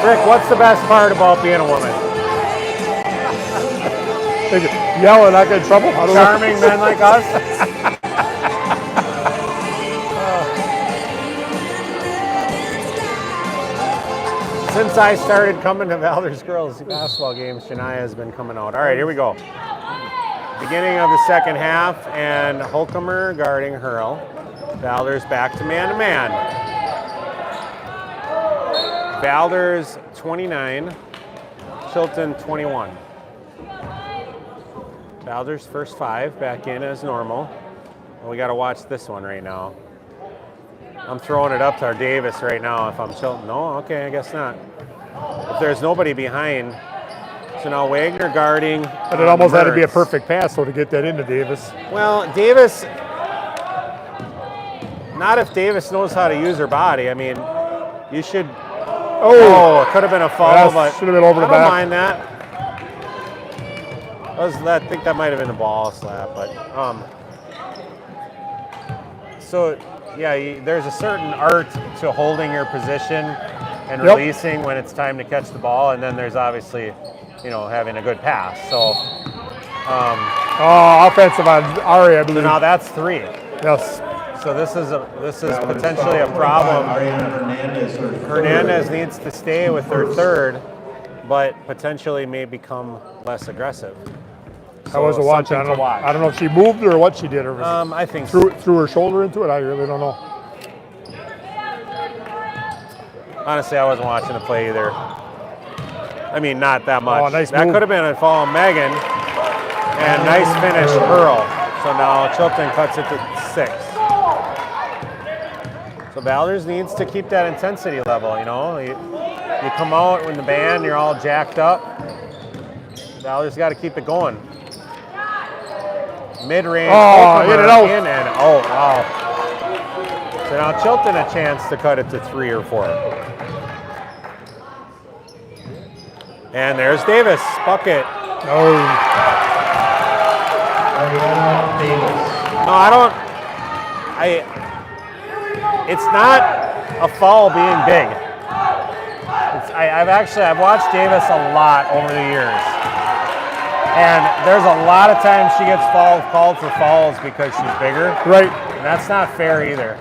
Rick, what's the best part about being a woman? They yell and not get in trouble. I don't know. Charming men like us? Since I started coming to Valders Girls Basketball games, Shania has been coming out. All right, here we go. Beginning of the second half, and Holcomer guarding Hurl. Valders back to man-to-man. Valders 29, Chilton 21. Valders first 5 back in as normal. And we got to watch this one right now. I'm throwing it up to our Davis right now if I'm Chilton. No, okay, I guess not. If there's nobody behind. So now Wagner guarding. But it almost had to be a Mertz. perfect pass though to get that into Davis. Well, Davis, not if Davis knows how to use her body. I mean, you should. Oh, it could have been a foul, Yes, but should have been over the I don't back. mind that. I think that might have been a ball slap, but so yeah, there's a certain art to holding your position and Yep. releasing when it's time to catch the ball, and then there's obviously, having a good pass. So, Offensive on Ari, I so believe. now that's 3. Yes. So this is potentially a problem. Hernandez needs to stay with her third, but potentially may become less aggressive. I wasn't watching. something to watch. I don't know if she moved or what she did, or was I think threw her shoulder into it. I really don't know. honestly, I wasn't watching the play either. I mean, not that much. Oh, nice that move. could have been a fall on Megan, and nice finish, Pearl. So now Chilton cuts it to 6. So Valders needs to keep that intensity level. You come out in the band, you're all jacked up. Valders got to keep it going. Mid-range, Oh, in and out. in and oh wow. So now Chilton a chance to cut it to 3 or 4. And there's Davis, bucket. No. No, I don't. It's not a foul being big. I've watched Davis a lot over the years, and there's a lot of times she gets called for fouls because she's bigger. Right. And that's not fair either.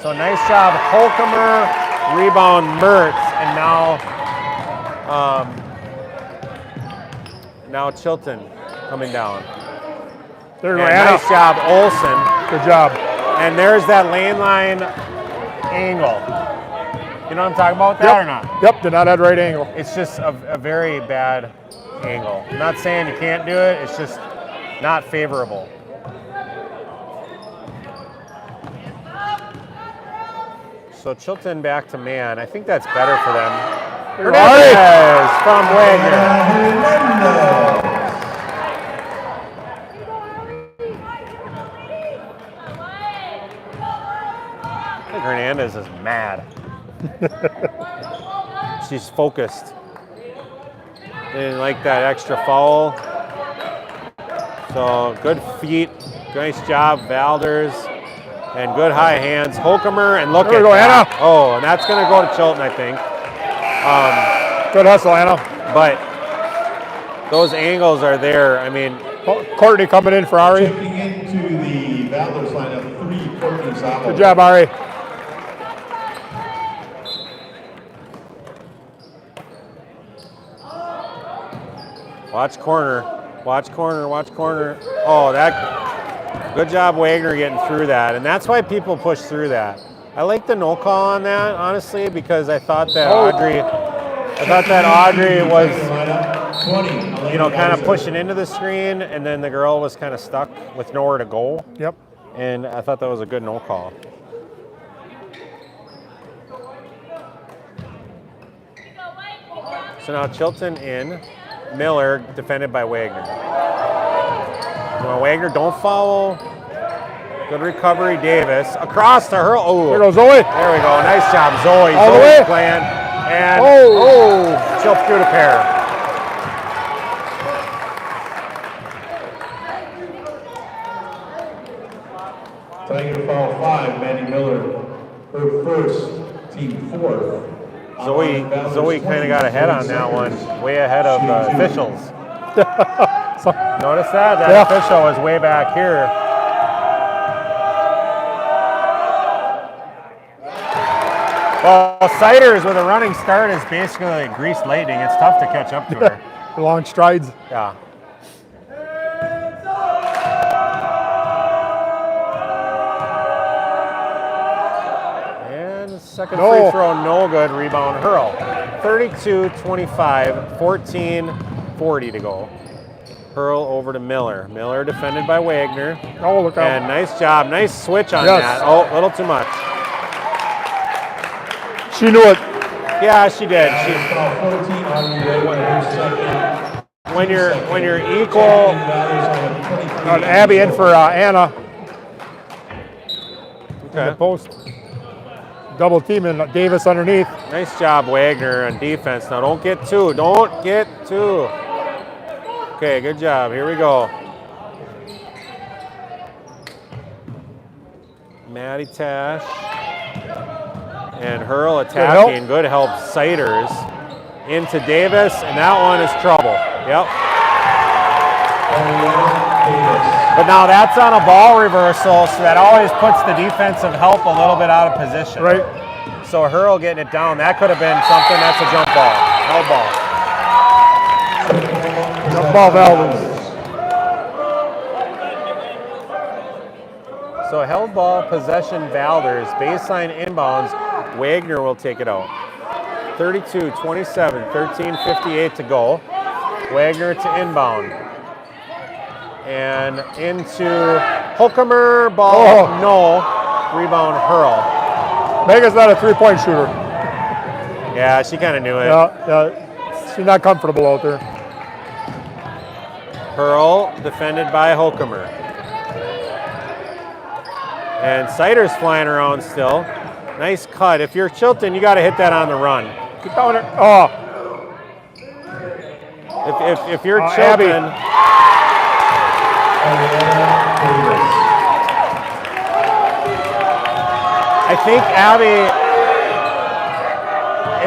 So nice job, Holcomer, rebound Mertz, and now Chilton coming down. There you And go, Anna. nice job, Olsen. Good job. And there's that lane line angle. You know what I'm talking about, that or not? Yep, did not have right angle. It's just a very bad angle. I'm not saying you can't do it, it's just not favorable. So Chilton back to man. I think that's better for them. Hernandez from Wagner. I think Hernandez is mad. She's focused. Didn't like that extra foul. So good feet. Nice job, Valders. And good high hands. Holcomer, and look There at we go, that. Anna. Oh, and that's going to go to Chilton, I think. Good hustle, Anna. But those angles are there. I mean, Courtney coming in for Ari. Checking into the Valders lineup, 3, Courtney Zabo. Good job, Ari. watch corner. Watch corner. Watch corner. Oh, that. Good job, Wagner, getting through that. And that's why people push through that. I like the no call on that, honestly, because I thought that Audrey was, kind of pushing into the screen, and then the girl was kind of stuck with nowhere to go. Yep. And I thought that was a good no call. So now Chilton in, Miller defended by Wagner. Well, Wagner, don't foul. Good recovery, Davis. Across to her. Oh, Here goes Zoe. there we go. Nice job, Zoe. All the Zoe's way. playing. And she'll through the pair. Tying to foul 5, Maddie Miller, her first, team 4th. Zoe kind of got ahead on that one, way ahead of the officials. Notice that? That official was way back here. Well, Siders with a running start is basically like greased lightning. It's tough to catch up to her. Long strides. Yeah. And second free throw, no good. Rebound, Hurl. 32-25, 14-40 to go. Hurl over to Miller. Miller defended by Wagner. Oh, look out. And nice job. Nice switch on that. Oh, a little too much. She knew it. Yeah, she did. When you're equal. Abby in for Anna. Okay. Post. Double teaming Davis underneath. Nice job, Wagner, on defense. Now don't get two. Don't get two. Okay, good job. Here we go. Maddie Tash. And Hurl attacking. Good help, Siders. Into Davis, and that one is trouble. Yep. But now that's on a ball reversal, so that always puts the defensive help a little bit out of position. Right. So Hurl getting it down, that could have been something. That's a jump ball. Held ball. Jump ball, Valders. So held ball, possession, Valders. Baseline inbounds. Wagner will take it out. 32-27, 13:58 to go. Wagner to inbound. And into Holcomer, ball, no. Rebound, Hurl. Mega's not a three-point shooter. Yeah, she kind of knew it. Yeah, she's not comfortable out there. Hurl defended by Holcomer. And Siders flying around still. Nice cut. If you're Chilton, you got to hit that on the run. Get down there. Oh. If you're Chilton, I think Abby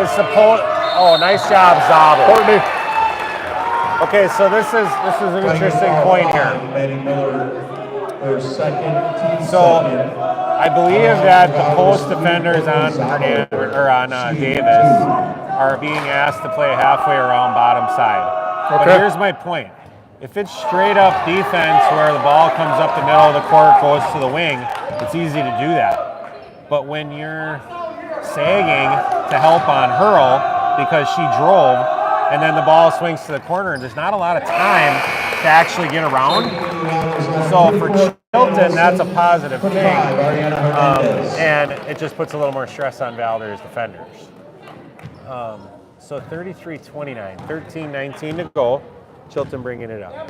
is supposed. Oh, nice job, Zabel. Courtney. Okay, so this is an interesting point here. So I believe that the post defenders on Davis are being asked to play halfway around bottom side. But here's my point. If it's straight up defense where the ball comes up the middle of the court, goes to the wing, it's easy to do that. But when you're sagging to help on Hurl because she drove, and then the ball swings to the corner, and there's not a lot of time to actually get around. So for Chilton, that's a positive thing. And it just puts a little more stress on Valders defenders. So 33-29, 13-19 to go. Chilton bringing it up.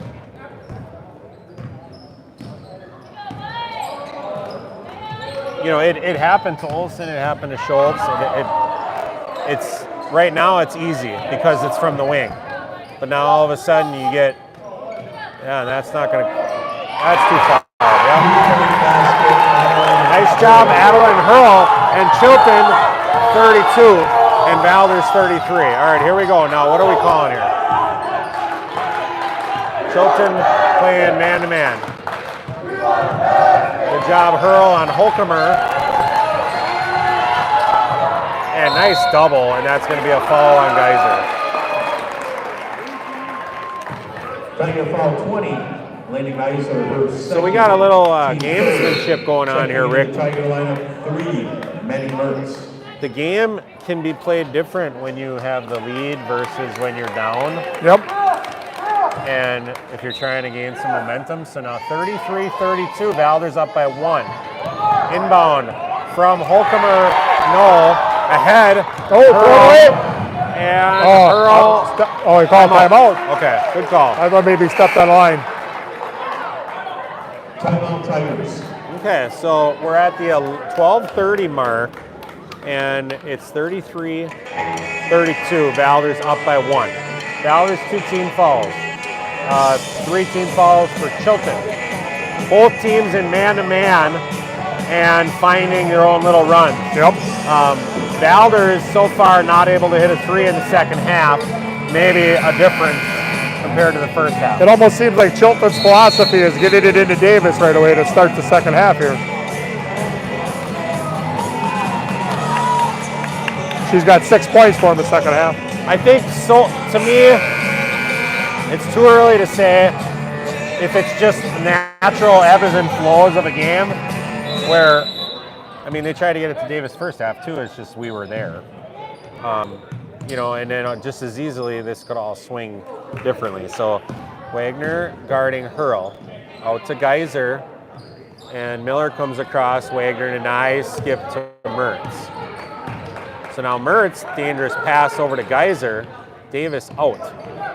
You know, it happened to Olsen, it happened to Schultz. It's right now it's easy because it's from the wing. But now all of a sudden you get, that's too far. Yeah. Nice job, Adeline Hurl, and Chilton 32 and Valders 33. All right, here we go. Now, what are we calling here? Chilton playing man-to-man. Good job, Hurl on Holcomer. And nice double, and that's going to be a foul on Geyser. Foul 20. So we got a little gamesmanship going on here, Rick. The game can be played different when you have the lead versus when you're down. Yep. And if you're trying to gain some momentum. So now 33-32, Valders up by 1. Inbound from Holcomer, no, ahead. And Oh, he called timeout. Okay, good call. I thought maybe he stepped on line. Timeout Tigers. Okay, so we're at the 12:30 mark, and it's 33-32. Valders up by 1. Valders 2 team fouls. 3 team fouls for Chilton. Both teams in man-to-man and finding their own little runs. Yep. Valders so far not able to hit a 3 in the second half. Maybe a difference compared to the first half. It almost seems like Chilton's philosophy is getting it into Davis right away to start the second half here. She's got 6 points for him in the second half. I think so. To me, it's too early to say if it's just natural ebbs and flows of a game where, I mean, they tried to get it to Davis first half too. It's just we were there. You know, and then just as easily this could all swing differently. So Wagner guarding Hurl, out to Geyser, and Miller comes across. Wagner denies, skip to Mertz. So now Mertz, dangerous pass over to Geyser. Davis out.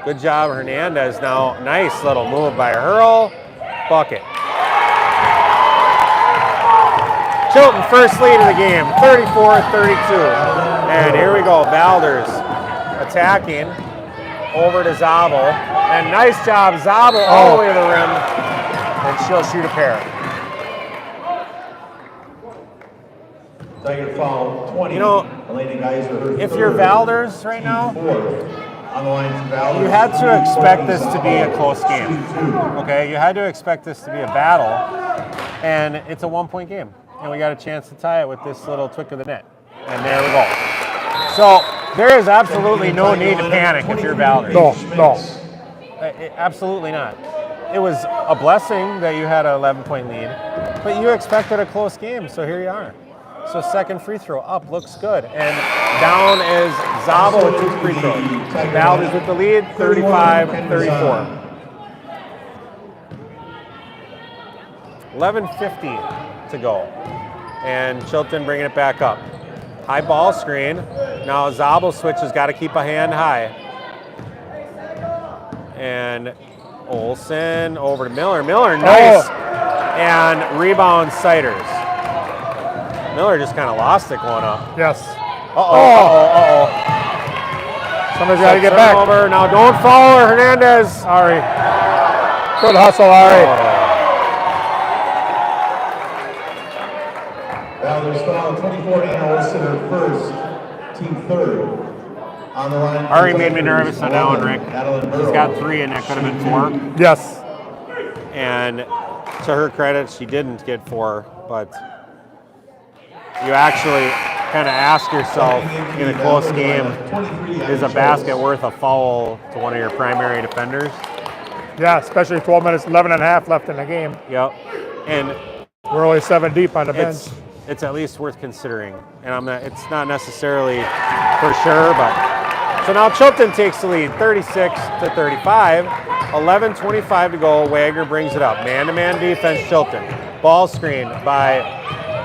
Good job, Hernandez. Now nice little move by Hurl. Bucket. Chilton first lead of the game, 34-32. And here we go, Valders attacking over to Zabel. And nice job, Zabel all the way to the rim. And she'll shoot a pair. Tiger foul 20. You know, Elena Geyser, if you're Valders right now, on the line for Valders. you had to expect this to be a close game. Okay, you had to expect this to be a battle. And it's a 1-point game. And we got a chance to tie it with this little twick of the net. And there we go. So there is absolutely no need to panic if you're Valders. No. Absolutely not. It was a blessing that you had an 11-point lead, but you expected a close game, so here you are. So second free throw up, looks good. And down is Zabel with 2 free throws. Valders with the lead, 35-34. 11:50 to go. And Chilton bringing it back up. High ball screen. Now Zabel switches, got to keep a hand high. And Olsen over to Miller. Miller, nice. And rebound Siders. Miller just kind of lost it going up. Yes. Uh-oh. Somebody's got to get back. Over. Now don't follow her, Hernandez. Sorry. Good hustle, Ari. Valders foul 24 and Olsen her first, team third. On the line. Ari made me nervous on that one, Rick. He's got 3 and that could have been 4. Yes. And to her credit, she didn't get 4, but you actually kind of ask yourself in a close game, is a basket worth a foul to one of your primary defenders? Yeah, especially 12 minutes, 11 and a half left in the game. Yep. And we're only 7 deep on the bench. It's at least worth considering. And it's not necessarily for sure, but so now Chilton takes the lead, 36-35. 11:25 to go. Wagner brings it up. Man-to-man defense, Chilton. Ball screen by,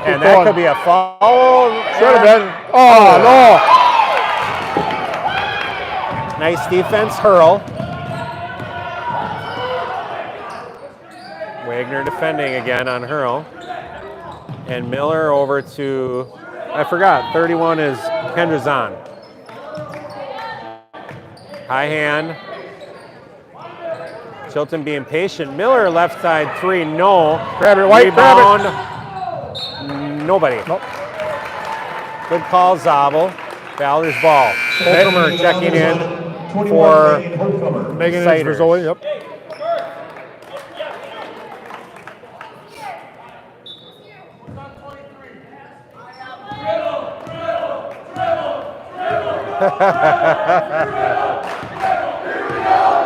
and that could be a foul. Should have been. Oh, no. Nice defense, Hurl. Wagner defending again on Hurl. And Miller over to, I forgot, 31 is Kendra Zahn. High hand. Chilton being patient. Miller left side 3, no. Grab it, White, rebound. grab it. Nobody. Nope. Good call, Zabel. Valders ball. Whitmer checking in for Megan for Zoe, yep.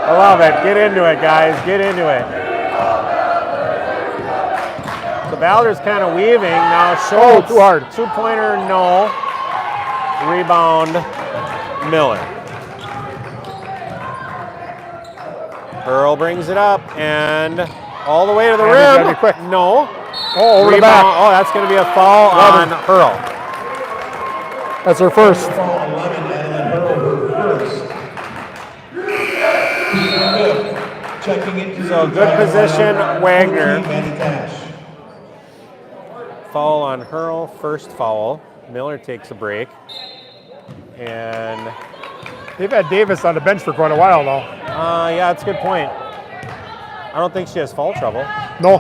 I love it. Get into it, guys. Get into it. So Valders kind of weaving. Now Schultz. Too hard. 2-pointer, no. Rebound, Miller. Hurl brings it up and all the way to the rim. Be quick. No. Oh, over the back. Oh, that's going to be a foul on Hurl. That's her first. Checking into So good position, Wagner. Manny Tash. Foul on Hurl, first foul. Miller takes a break. And They've had Davis on the bench for quite a while now. yeah, that's a good point. I don't think she has foul trouble. No.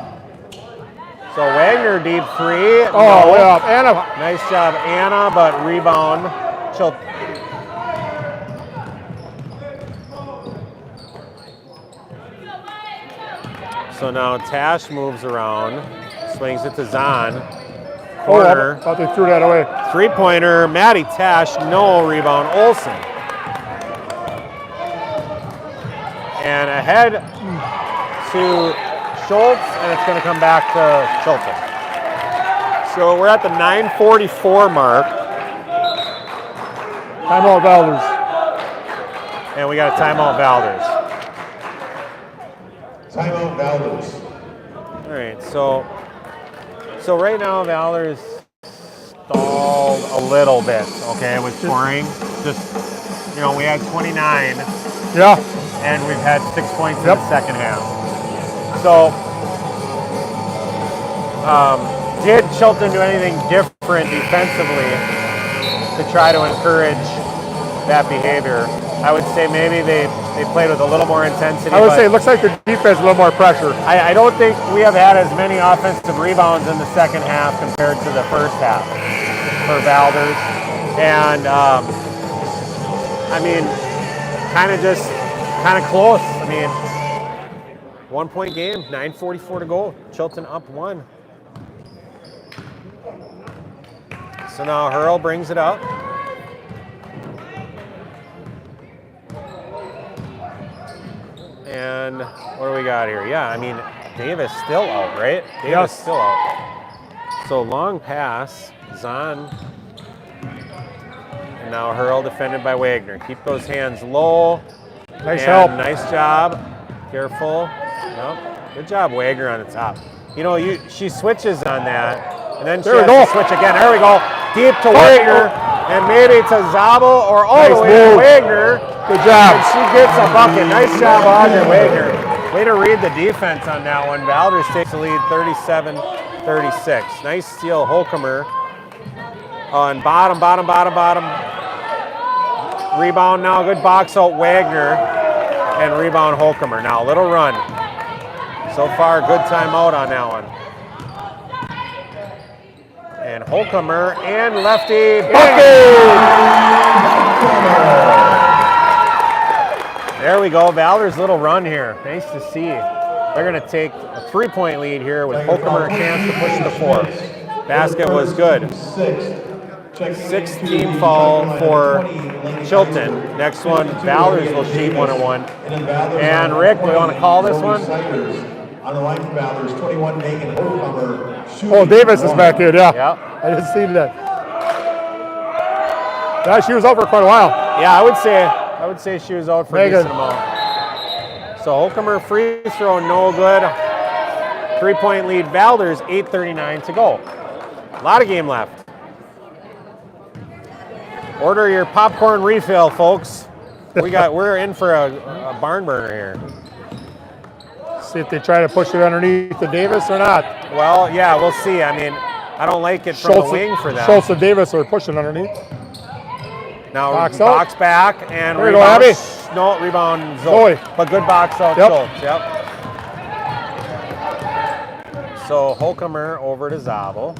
So Wagner deep three. Oh, No. way up. Anna. Nice job, Anna, but rebound. Chilton. So now Tash moves around, swings it to Zahn. Oh, Corner. I thought they threw that away. Three-pointer, Maddie Tash, no rebound, Olsen. And ahead to Schultz, and it's going to come back to Chilton. So we're at the 9:44 mark, Timeout Valders. and we got a timeout Valders. Timeout Valders. All right, so right now Valders stalled a little bit, okay, with scoring. Just, you know, we had 29. Yeah. And we've had 6 points in Yep. the second half. So, did Chilton do anything different defensively to try to encourage that behavior? I would say maybe they played with a little more intensity. I would but say it looks like their defense a little more pressure. I don't think we have had as many offensive rebounds in the second half compared to the first half for Valders. And, I mean, kind of close. I mean, 1 point game, 9:44 to go. Chilton up one. So now Hurl brings it up. And what do we got here? Yeah, I mean, Davis still out, right? Davis Yes. still out. So long pass, Zahn. And now Hurl defended by Wagner. Keep those hands low. Nice And help. Nice job. Careful. Nope. Good job, Wagner on the top. You know, she switches on that, and then she There we has go. to switch again. There we go. Deep to Wagner, and maybe to Zabel or all Nice the way to move. Wagner. Good job. And she gets a bucket. Nice job, Audrey Wagner. Way to read the defense on that one. Valders takes the lead 37-36. Nice steal, Holcomer. On bottom. Rebound now, good box out Wagner, and rebound Holcomer. Now, little run. So far, good timeout on that one. And Holcomer and lefty bucket! There we go, Valders' little run here. Nice to see. They're going to take a 3-point lead here with Holcomer a chance to push to 4. Basket was good. 16 foul for Chilton. Next one, Valders will shoot 1-1. And Rick, we want to call this one? On the line for Valders, 21, Megan Holcomer. Oh, Davis is back here, yeah. Yep. I didn't see that. Yeah, she was out for quite a while. Yeah, I would say she was out for a decent amount. So Holcomer free throw, no good. 3-point lead, Valders, 8:39 to go. A lot of game left. Order your popcorn refill, folks. We're in for a barn burner here. See if they try to push it underneath the Davis or not. Well, yeah, we'll see. I mean, I don't like it from the wing for them. Schultz and Davis are pushing underneath. Now Box box out. back and There you go, rebound. Abby. No, rebound Zoe. But good box out Yep. Schultz. Yep. So Holcomer over to Zabel.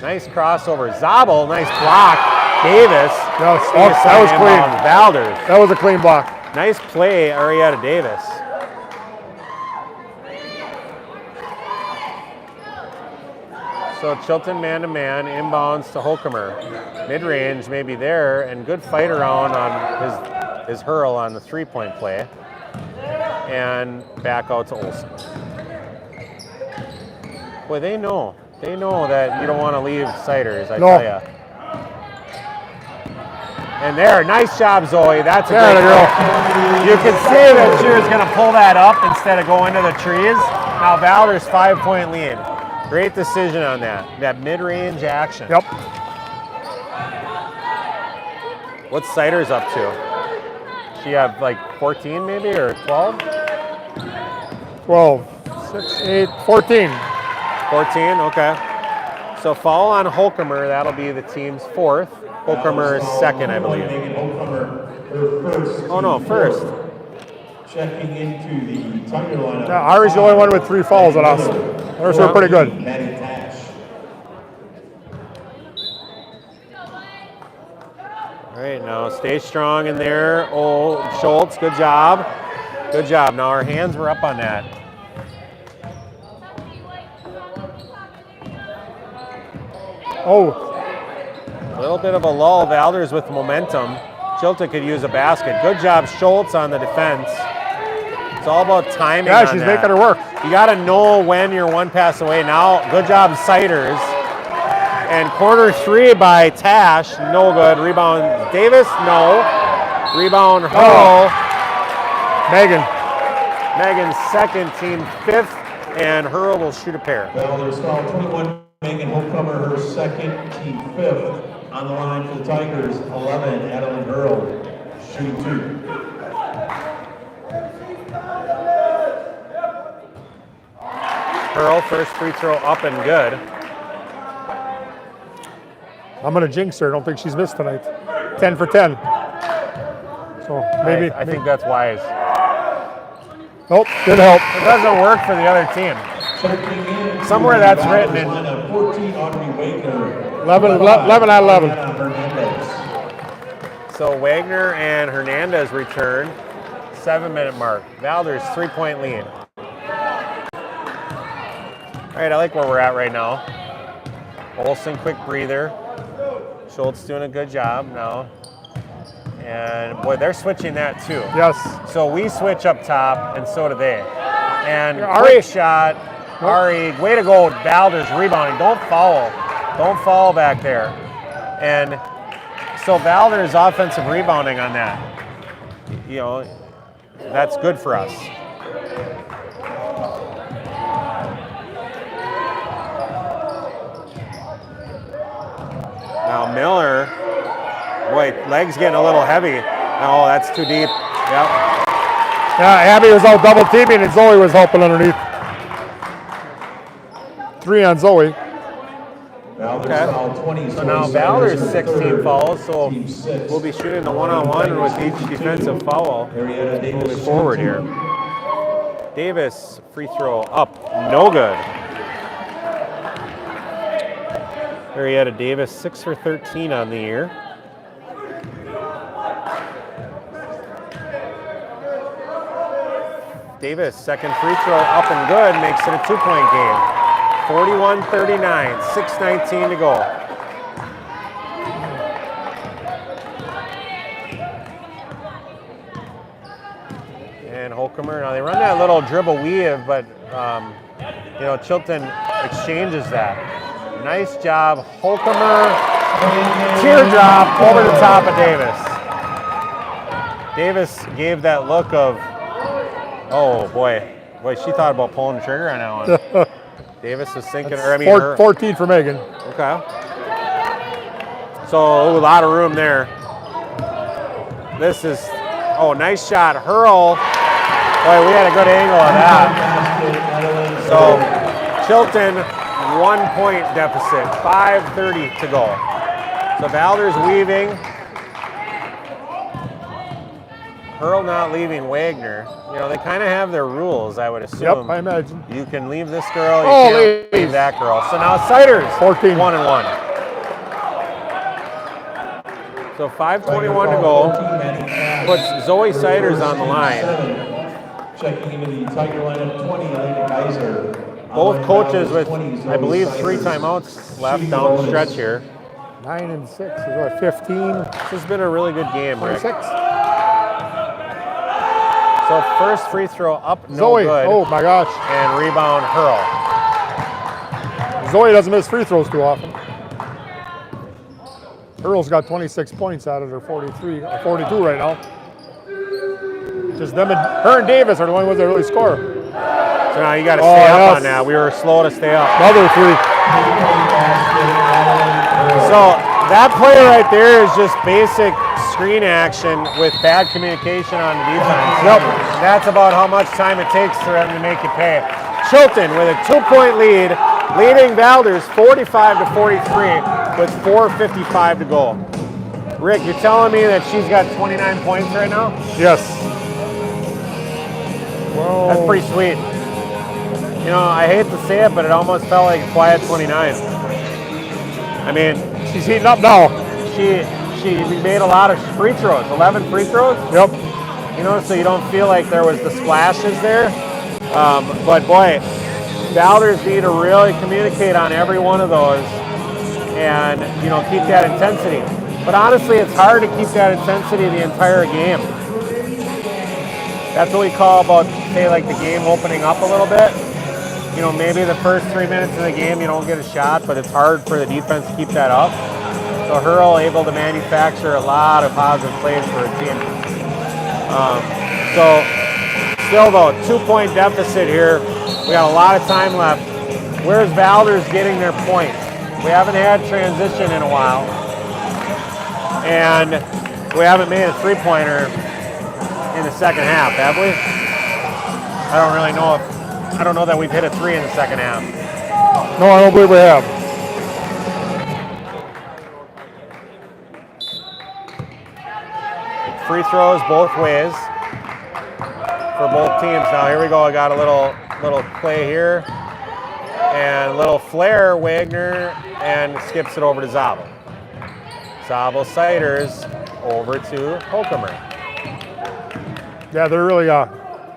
Nice crossover. Zabel, nice block. Davis. That Davis was on clean. inbound. Valders. That was a clean block. Nice play, Arietta Davis. So Chilton man-to-man, inbounds to Holcomer. Mid-range maybe there, and good fight around on his hurl on the 3-point play. And back out to Olsen. Boy, they know that you don't want to leave Siders, I tell ya. And there, nice job, Zoe. That's a There great you go. play. You can see that she was going to pull that up instead of going to the trees. Now Valders 5-point lead. Great decision on that mid-range action. Yep. What's Siders up to? She have like 14 maybe or 12? 12, 6, 8, 14. 14, okay. So foul on Holcomer, that'll be the team's fourth. Holcomer is second, I believe. Oh no, first. Checking into the Tiger lineup. Yeah, Ari's the only one with 3 fouls on us. Ours are pretty good. All right, now stay strong in there. Oh, Schultz, good job. Good job. Now our hands were up on that. Oh, A little bit of a lull. Valders with momentum. Chilton could use a basket. Good job, Schultz, on the defense. It's all about timing. yeah, on she's that. making her work. You got to know when you're one pass away. Now, good job, Siders. And corner 3 by Tash, no good. Rebound, Davis, no. Rebound, Hurl. Megan. Megan's second, team 5th, and Hurl will shoot a pair. Valders foul 21. Megan Holcomer, her second, team 5th. On the line for the Tigers, 11, Adeline Hurl, shooting 2. Hurl, first free throw up and good. I'm going to jinx her. I don't think she's missed tonight. 10 for 10. So maybe. I think that's wise. Nope, didn't help. It doesn't work for the other team. Somewhere that's written in. 14, Audrey Wagner. 11 out of 11. So Wagner and Hernandez return. 7-minute mark. Valders 3-point lead. All right, I like where we're at right now. Olsen, quick breather. Schultz doing a good job now. And boy, they're switching that too. Yes. So we switch up top, and so do they. And Ari. great shot. Ari, way to go, Valders rebounding. Don't foul. Don't foul back there. And so Valders offensive rebounding on that. You know, that's good for us. Now Miller, boy, legs getting a little heavy. Oh, that's too deep. Yep. Yeah, Abby was out double teaming and Zoe was helping underneath. 3 on Zoe. Okay. So now Valders 16 fouls, so we'll be shooting the one-on-one with each defensive foul moving forward here. Davis, free throw up, no good. Arietta Davis, 6 for 13 on the year. Davis, second free throw up and good, makes it a 2-point game. 41-39, 6:19 to go. And Holcomer, now they run that little dribble weave, but you know, Chilton exchanges that. Nice job, Holcomer. Teardrop over the top of Davis. Davis gave that look of, oh boy, she thought about pulling the trigger on that one. Davis was thinking, or I mean, 14 for Megan. Okay. So a lot of room there. This is, oh, nice shot. Hurl. Boy, we had a good angle on that. So Chilton, 1-point deficit, 5:30 to go. So Valders weaving. Hurl not leaving Wagner. You know, they kind of have their rules, I would assume. Yep, I imagine. You can leave this girl, you Oh, can't leave that girl. So now Siders, 14. 1-1. So 5:21 to go. Puts Zoe Siders on the line. Checking into the Tiger lineup, 20, Elena Geyser. Both coaches with, I believe, 3 timeouts left down the stretch here. 9 and 6 is what, 15? This has been a really good game, Rick. 26. So first free throw up, no Zoe, good. oh my gosh. And rebound Hurl. Zoe doesn't miss free throws too often. Hurl's got 26 points out of her 43, or 42 right now. Just them and her and Davis are the only ones that really score. So now you got to stay up on that. We were slow to stay up. Another 3. So That play right there is just basic screen action with bad communication on the defense. Yep. That's about how much time it takes for them to make you pay. Chilton with a 2-point lead, leading Valders 45 to 43 with 4:55 to go. Rick, you're telling me that she's got 29 points right now? Yes. Whoa. That's pretty sweet. You know, I hate to say it, but it almost felt like a quiet 29. I mean, She's heating up now. she made a lot of free throws, 11 free throws. Yep. You know, so you don't feel like there was the splashes there. But boy, Valders need to really communicate on every one of those and, you know, keep that intensity. But honestly, it's hard to keep that intensity the entire game. That's what we call about, say, like the game opening up a little bit. You know, maybe the first 3 minutes of the game you don't get a shot, but it's hard for the defense to keep that up. So Hurl able to manufacture a lot of positive plays for a team. So still though, 2-point deficit here. We got a lot of time left. Where's Valders getting their points? We haven't had transition in a while. And we haven't made a three-pointer in the second half, have we? I don't really know I don't know that we've hit a three in the second half. No, I don't believe we have. Free throws both ways for both teams. Now here we go. I got a little play here and a little flare. Wagner and skips it over to Zabel. Zabel Siders over to Holcomer. Yeah, they're really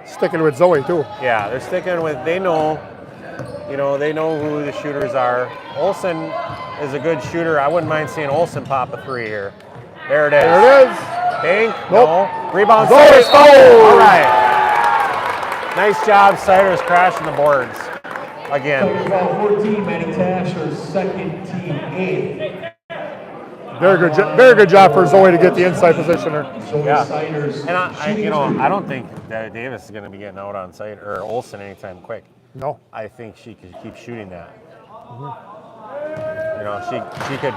sticking with Zoe too. Yeah, they're sticking with. They know who the shooters are. Olsen is a good shooter. I wouldn't mind seeing Olsen pop a three here. There it is. There it is. Bink. Nope. No. Rebound. Zoe. Siders. Oh! All right. Nice job, Siders, crashing the boards again. 14, Manny Tasher, second team, 8th. Very good job for Zoe to get the inside positioner. Yeah. And I don't think that Davis is going to be getting out on site or Olsen anytime quick. No. I think she could keep shooting that. You know, she could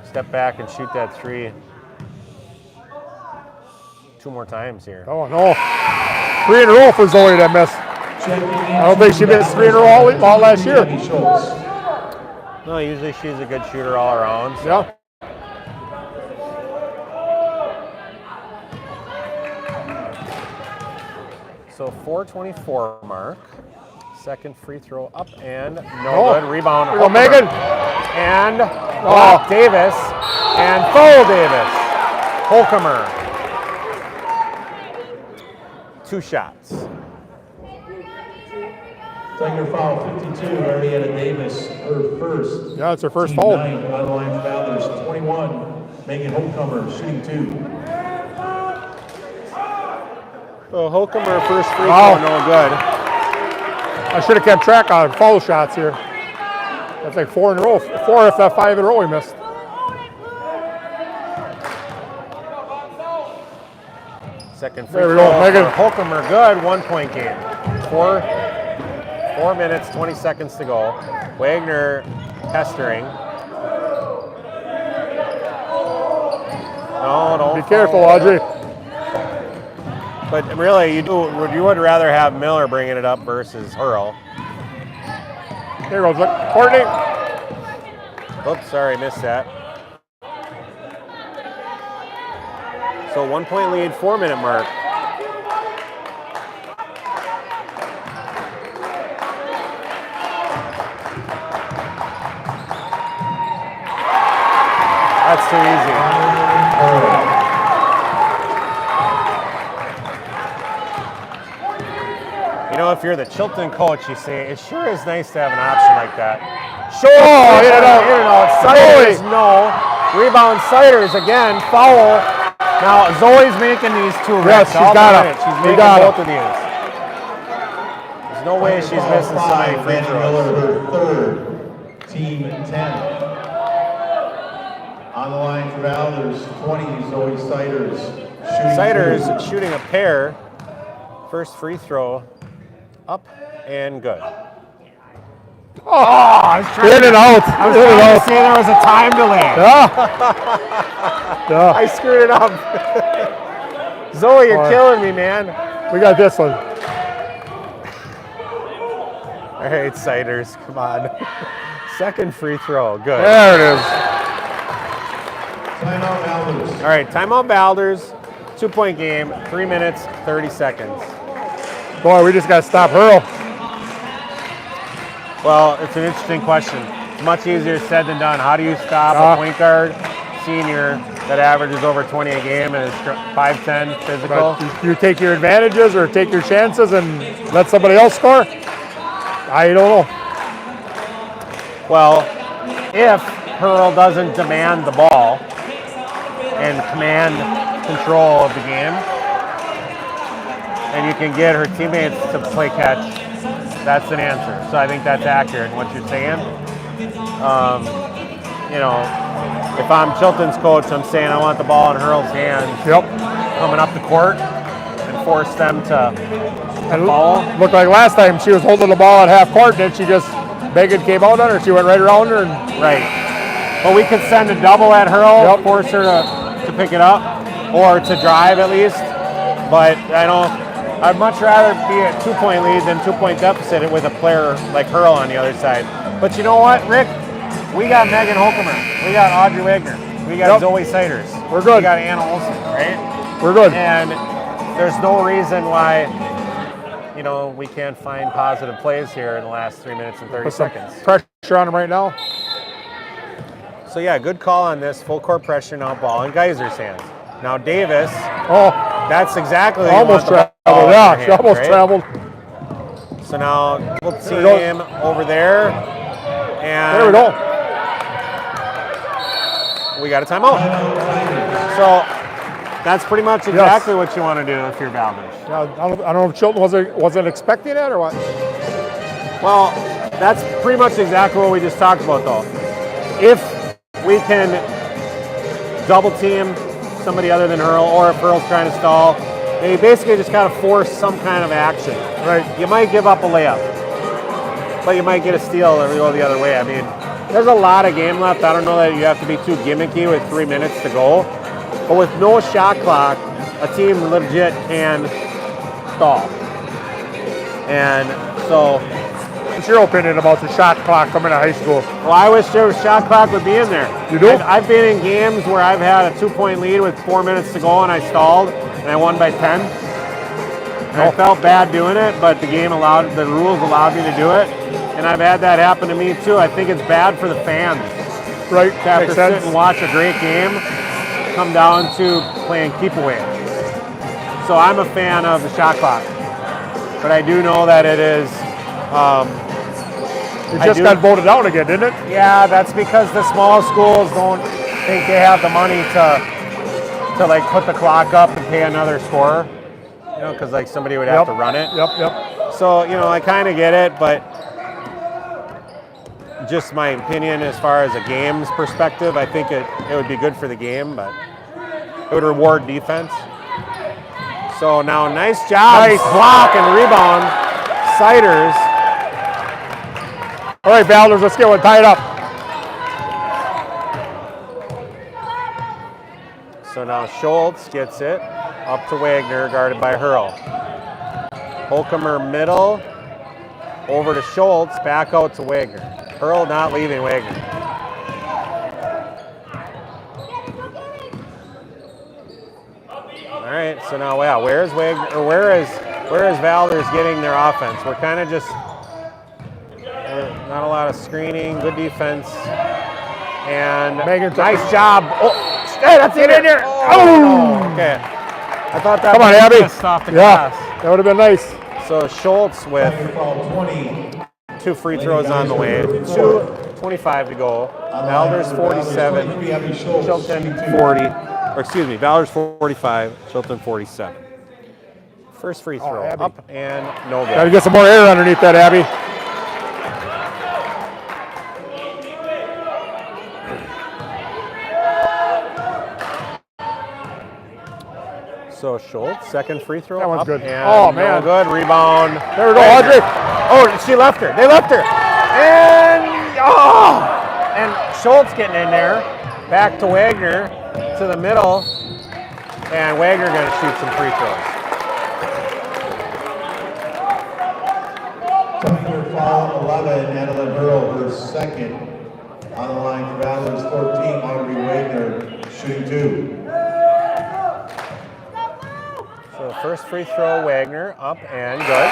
step back and shoot that three 2 more times here. Oh no. 3 in a row for Zoe that missed. I don't think she missed 3 in a row all last year. No, usually she's a good shooter all around. So. Yeah. So 4:24 mark. Second free throw up and no good. Rebound. Here we go, Megan. And block Davis and foul Davis. Holcomer. 2 shots. Tiger foul, 52, Marietta Davis, her first. Yeah, it's her first Team foul. 9 on the line for Valders, 21, Megan Holcomer, shooting 2. So Holcomer first free Oh. throw, no good. I should have kept track on foul shots here. That's like 4 in a row. 4 if that 5 in a row we missed. Second free There we throw go, Megan. for Holcomer, good. 1-point game. 4 minutes, 20 seconds to go. Wagner pestering. No, don't. Be careful, Audrey. But really, you would rather have Miller bringing it up versus Hurl. Here goes Courtney. Oops, sorry, missed that. So 1-point lead, 4-minute mark. That's too easy. You know, if you're the Chilton coach, you say, it sure is nice to have an option like that. Sure, hit it out. Siders, no. Rebound Siders again, foul. Now, Zoe's making these 2 Yes, reps. she's got it. She's We making got both it. of these. There's no way she's missing so many free Miller, throws. her third, team 10. On the line for Valders, 20, Zoe Siders, shooting Siders 2. shooting a pair. First free throw up and good. I was trying In and out. I was In and trying to out. say there was a time delay. Yeah. I screwed it up. Zoe, you're killing me, man. We got this one. All right, Siders, come on. Second free throw, good. There it is. Timeout, Valders. All right, timeout Valders, 2-point game, 3 minutes, 30 seconds. Boy, we just got to stop Hurl. Well, it's an interesting question. It's much easier said than done. How do you stop a point guard, senior, that averages over 20 a game and is 5'10", physical? But you take your advantages or take your chances and let somebody else score? I don't know. Well, if Hurl doesn't demand the ball and command control of the game, and you can get her teammates to play catch, that's an answer. So I think that's accurate in what you're saying. You know, if I'm Chilton's coach, I'm saying I want the ball in Hurl's hands coming up the court and force them to follow. Looked like last time she was holding the ball at half court, then she just, Megan came out on her, she went right around her. Right. But we could send a double at Hurl, force her to pick it up, or to drive at least. But I'd much rather be at 2-point lead than 2-point deficit with a player like Hurl on the other side. But you know what, Rick? We got Megan Holcomer. We got Audrey Wagner. We got Zoe Siders. We're good. We got Anna Olsen, right? We're good. And there's no reason why, you know, we can't find positive plays here in the last 3 minutes and 30 seconds. Pressure on them right now. So yeah, good call on this. Full court pressure, now ball in Geyser's hands. Now Davis. That's exactly what almost traveled. Yeah, she almost traveled. So now double team over there. And there we go. We got a timeout. So that's pretty much exactly what you want to do if you're Valders. Yeah, I don't know if Chilton wasn't expecting it or what. Well, that's pretty much exactly what we just talked about, though. If we can double team somebody other than Hurl, or if Hurl's trying to stall, they basically just got to force some kind of action. Right. You might give up a layup, but you might get a steal or go the other way. I mean, there's a lot of game left. I don't know that you have to be too gimmicky with 3 minutes to go, but with no shot clock, a team legit can stall. And so, what's your opinion about the shot clock coming to high school? Well, I wish there was shot clock would be in there. You do? I've been in games where I've had a 2-point lead with 4 minutes to go and I stalled and I won by 10. And I felt bad doing it, but the rules allowed me to do it. And I've had that happen to me too. I think it's bad for the fans. Right. To have to sit and watch a great game come down to playing keep away. So I'm a fan of the shot clock. But I do know that it is it just got voted out again, didn't it? Yeah, that's because the small schools don't think they have the money to like put the clock up and pay another scorer. You know, because like somebody would have to run it. Yep. So, you know, I kind of get it, but just my opinion as far as a game's perspective, I think it would be good for the game, but it would reward defense. So now, nice job. Nice block and rebound. Siders. All right, Valders, let's get one tied up. So now Schultz gets it up to Wagner, guarded by Hurl. Holcomer middle, over to Schultz, back out to Wagner. Hurl not leaving Wagner. All right, so now where is Wagner, or where is Valders getting their offense? We're kind of just not a lot of screening, good defense, and nice job. Oh, hey, that's it in there. Oh, okay. I thought that was Abby. Just Off the glass. That would have been nice. So Schultz with 2 free throws on the way. 2:25 to go. Valders 47, Chilton 40. Or excuse me, Valders 45, Chilton 47. First free throw up and no good. Got to get some more air underneath that, Abby. So Schultz, second free throw. That one's up good. And oh, man. No good. Rebound. There we go, Audrey. Oh, she left her. They left her. And Schultz getting in there. Back to Wagner, to the middle. And Wagner going to shoot some free throws. Technical foul 11, Annalyn Hurl, her second. On the line for Valders 14, Audrey Wagner, shooting 2. So the first free throw, Wagner, up and good.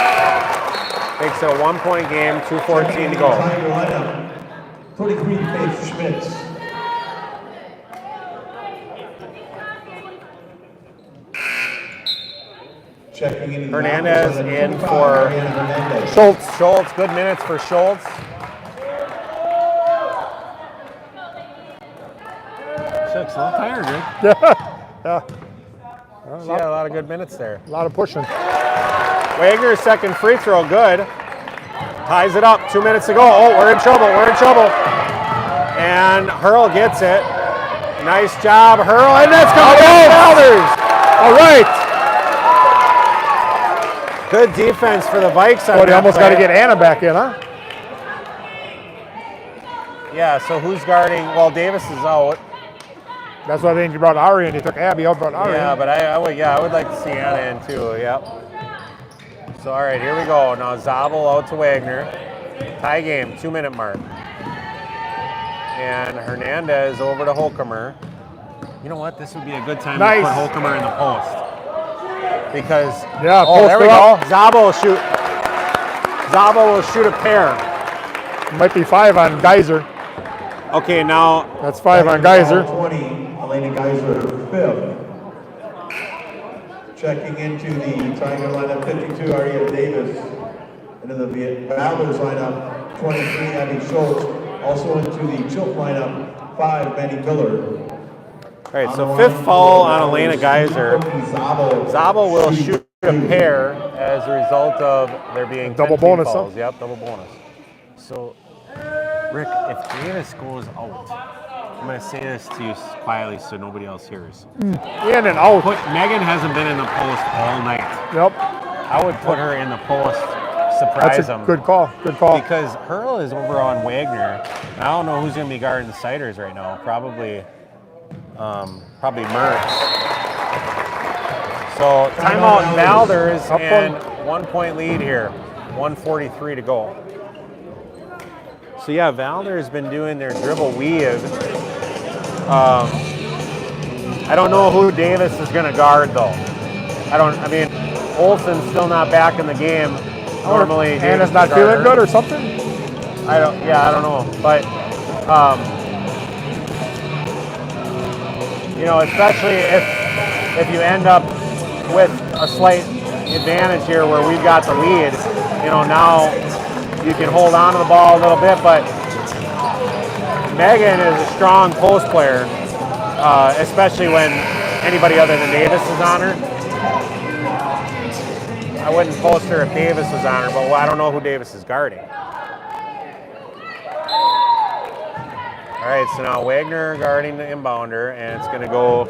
Makes it a 1-point game, 2:14 to go. Tiger lineup, 23, Faith Schmitz. Checking in Hernandez in for Schultz. Schultz, good minutes for Schultz. Shucks, a little tired, Rick. Yeah. She had a lot of good minutes there. A lot of pushing. Wagner's second free throw, good. Ties it up, 2 minutes to go. Oh, we're in trouble, And Hurl gets it. Nice job, Hurl, and that's going to go Valders. All right. Good defense for the Vikes on Oh, they that almost play. got to get Anna back in, huh? Yeah, so who's guarding? Well, Davis is out. That's why I think you brought Ari in. He took Abby out, brought Ari Yeah, in. but I would like to see Anna in too, yep. So, all right, here we go. Now Zabel out to Wagner. Tie game, 2-minute mark. And Hernandez over to Holcomer. You know what? This would be a good time to put Holcomer in the post. Because, Yeah, oh, there we post go. Zabel will shoot a pair. Might be 5 on Geyser. Okay, now. That's 5 on Geyser. 20, Elena Geyser, 5th. Checking into the Tiger lineup, 52, Ariel Davis. And in the Valders lineup, 23, Abby Schultz. Also into the Chilton lineup, 5, Benny Miller. All right, so 5th foul on Elena Geyser. Zabel will shoot a pair as a result of there being double 10 team bonus, fouls. huh? Yep, double bonus. So, Rick, if Davis goes out, I'm going to say this to you quietly so nobody else hears. In and out. Megan hasn't been in the post all night. Yep. I would put her in the post, surprise That's a them. good call. Good call. Because Hurl is over on Wagner. I don't know who's going to be guarding the Siders right now. Probably Mertz. So timeout in Valders and 1-point lead here. 1:43 to go. So yeah, Valders been doing their dribble weave. I don't know who Davis is going to guard though. I mean, Olsen's still not back in the game. Normally, Anna's not feeling good or something? I don't know, but you know, especially if you end up with a slight advantage here where we've got the lead, you know, now you can hold on to the ball a little bit, but Megan is a strong post player, especially when anybody other than Davis is on her. I wouldn't post her if Davis was on her, but I don't know who Davis is guarding. All right, so now Wagner guarding the inbounder, and it's going to go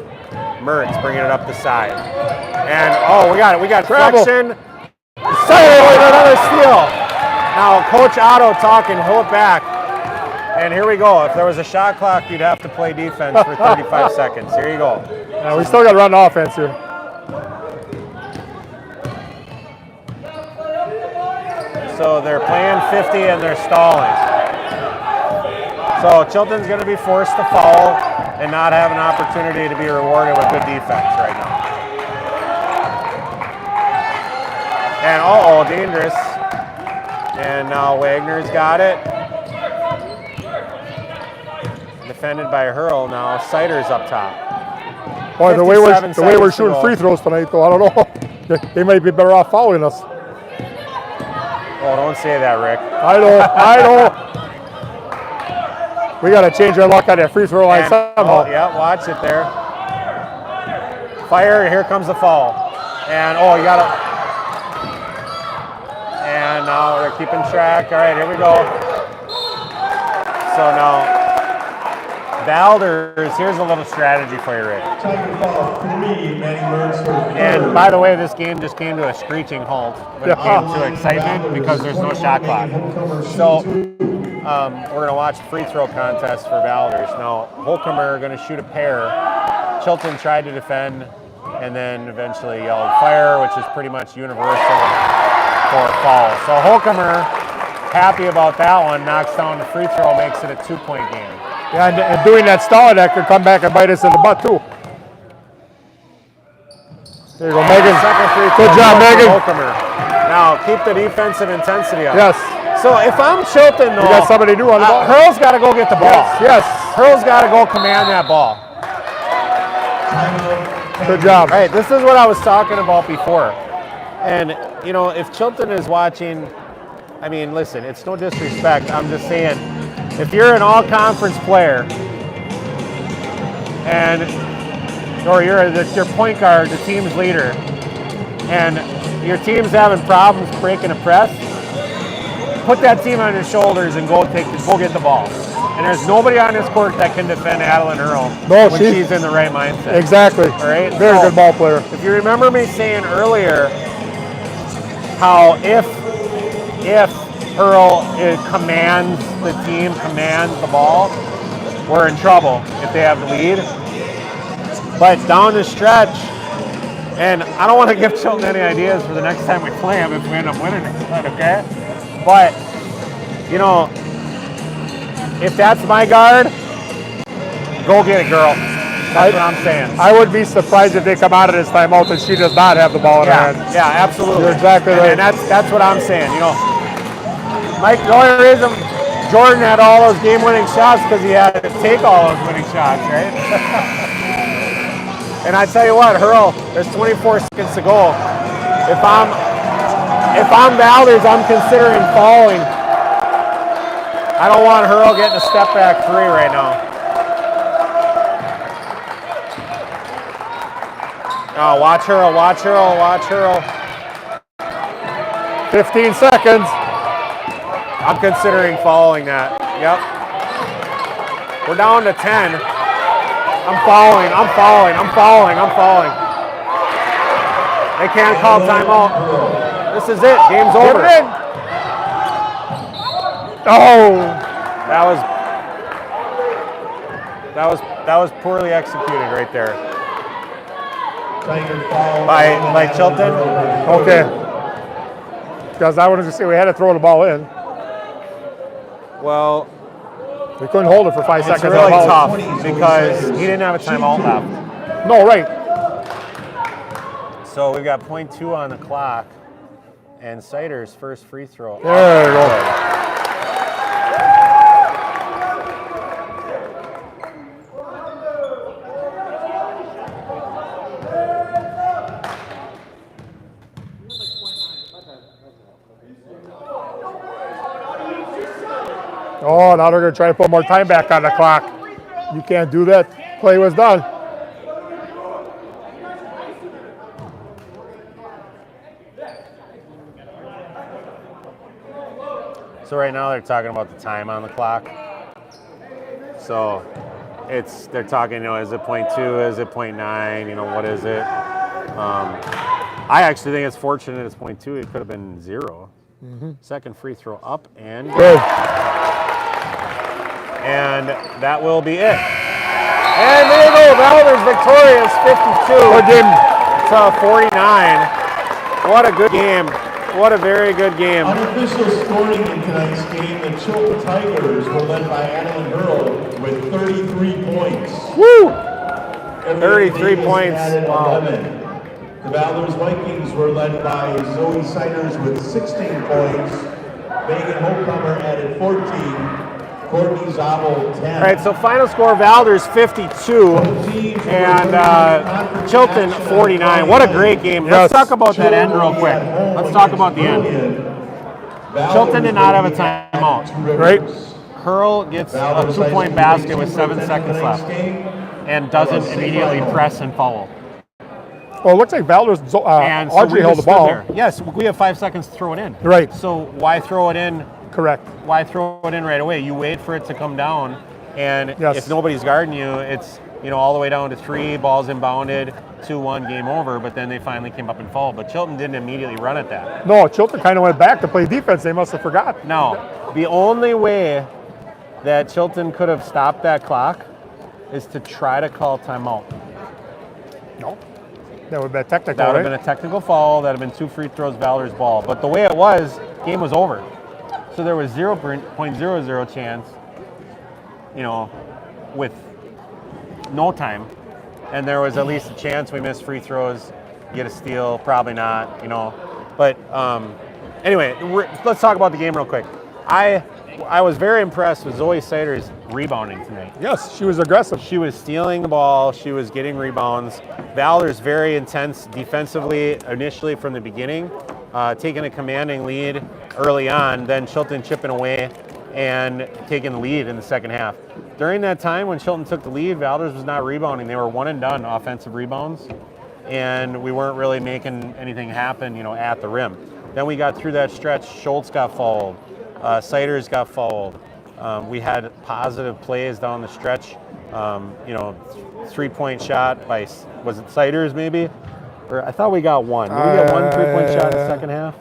Mertz bringing it up the side. And, we got flexion. Another steal. Now, Coach Otto talking, hold it back. And here we go. If there was a shot clock, you'd have to play defense for 35 seconds. Here you go. Yeah, we still got to run offense here. So they're playing 50 and they're stalling. So Chilton's going to be forced to foul and not have an opportunity to be rewarded with good defense right now. And dangerous. And now Wagner's got it. Defended by Hurl now. Sider's up top. Boy, the way we're shooting seconds to go. free throws tonight, though, I don't know. They might be better off following us. Oh, don't say that, Rick. I don't. We got to change our luck on that free throw line somehow. Yeah, watch it there. Fire, here comes the fall. And, you got it. And now they're keeping track. All right, here we go. So now, Valders, here's a little strategy for you, Rick. And by the way, this game just came to a screeching halt when it came to excitement because there's no shot clock. So we're going to watch the free throw contest for Valders. Now, Holcomb are going to shoot a pair. Chilton tried to defend and then eventually yelled fire, which is pretty much universal for a foul. So Holcomber, happy about that one, knocks down the free throw, makes it a 2-point game. Yeah, and doing that stall, that could come back and bite us in the butt too. There you go, Megan. Second free throw. Good job, Megan. Holcomber. Now, keep the defensive intensity up. Yes. So if I'm Chilton, though, You got somebody new on the ball? Hurl's got to go get the ball. Yes. Hurl's got to go command that ball. Good job. All right, this is what I was talking about before. And, you know, if Chilton is watching, I mean, listen, it's no disrespect. I'm just saying, if you're an all-conference player and or you're your point guard, the team's leader, and your team's having problems breaking a press, put that team on your shoulders and go get the ball. And there's nobody on this court that can defend Adeline Earl when she's in the right mindset. Exactly. All right? Very good ball player. If you remember me saying earlier how if Earl commands the team, commands the ball, we're in trouble if they have the lead. But down the stretch, and I don't want to give Chilton any ideas for the next time we play them if we end up winning it, okay? But, you know, if that's my guard, go get it, girl. That's what I'm saying. I would be surprised if they come out of this timeout and she does not have the ball in her hand. Yeah, absolutely. You're exactly right. And that's what I'm saying. You know, Mike, the only reason Jordan had all those game-winning shots because he had to take all those winning shots, right? And I tell you what, Hurl, there's 24 seconds to go. If I'm Valders, I'm considering falling. I don't want Hurl getting a step back three right now. Oh, watch Hurl, watch Hurl, watch Hurl. 15 seconds. I'm considering following that. Yep. We're down to 10. I'm following. They can't call timeout. This is it. Game's over. Oh. That was poorly executed right there. By Chilton. Okay. Because I wanted to say we had to throw the ball in. Well, we couldn't hold it for 5 it's seconds. really tough because he didn't have a timeout left. No, right. So we've got .2 on the clock, and Sider's first free throw. There you go. Oh, now they're going to try to put more time back on the clock. You can't do that. Play was done. So right now they're talking about the time on the clock. So they're talking, you know, is it .2, is it .9, you know, what is it? I actually think it's fortunate it's .2. It could have been 0. Mm-hmm. Second free throw up and good. And that will be it. And there you go, Valders victorious 52 Good game. to 49. What a good game. What a very good game. Unofficial scoring in tonight's game, the Chilton Tigers were led by Adeline Earl with 33 points. Woo! 33 points. Wow. 11. The Valders Vikings were led by Zoe Siders with 16 points. Megan Holcomer added 14. Courtney Zabel 10. All right, so final score, Valders 52 and Chilton 49. What a great game. Let's talk about that end real quick. Let's talk about the end. Chilton did not have a timeout. Right. Hurl gets a 2-point basket with 7 seconds left and doesn't immediately press and foul. Well, it looks like Valders, And so Audrey held the ball. there. Yes, we have 5 seconds to throw it in. Right. So why throw it in? Correct. Why throw it in right away? You wait for it to come down, and Yes. if nobody's guarding you, it's all the way down to 3, balls inbounded, 2-1, game over, but then they finally came up and fouled. But Chilton didn't immediately run at that. No, Chilton kind of went back to play defense. They must have forgot. Now, the only way that Chilton could have stopped that clock is to try to call timeout. No. That would have been technical, That would have right? been a technical foul. That would have been 2 free throws, Valders ball. But the way it was, game was over. So there was 0.00 chance, with no time. And there was at least a chance we missed free throws, get a steal, probably not, But anyway, let's talk about the game real quick. I was very impressed with Zoe Sider's rebounding tonight. Yes, she was aggressive. She was stealing the ball. She was getting rebounds. Valders very intense defensively initially from the beginning, taking a commanding lead early on, then Chilton chipping away and taking the lead in the second half. During that time when Chilton took the lead, Valders was not rebounding. They were one and done offensive rebounds, and we weren't really making anything happen, at the rim. Then we got through that stretch. Schultz got fouled. Siders got fouled. We had positive plays down the stretch. 3-point shot by, was it Siders maybe? Or I thought we got one. Did we get one 3-point shot in the second half?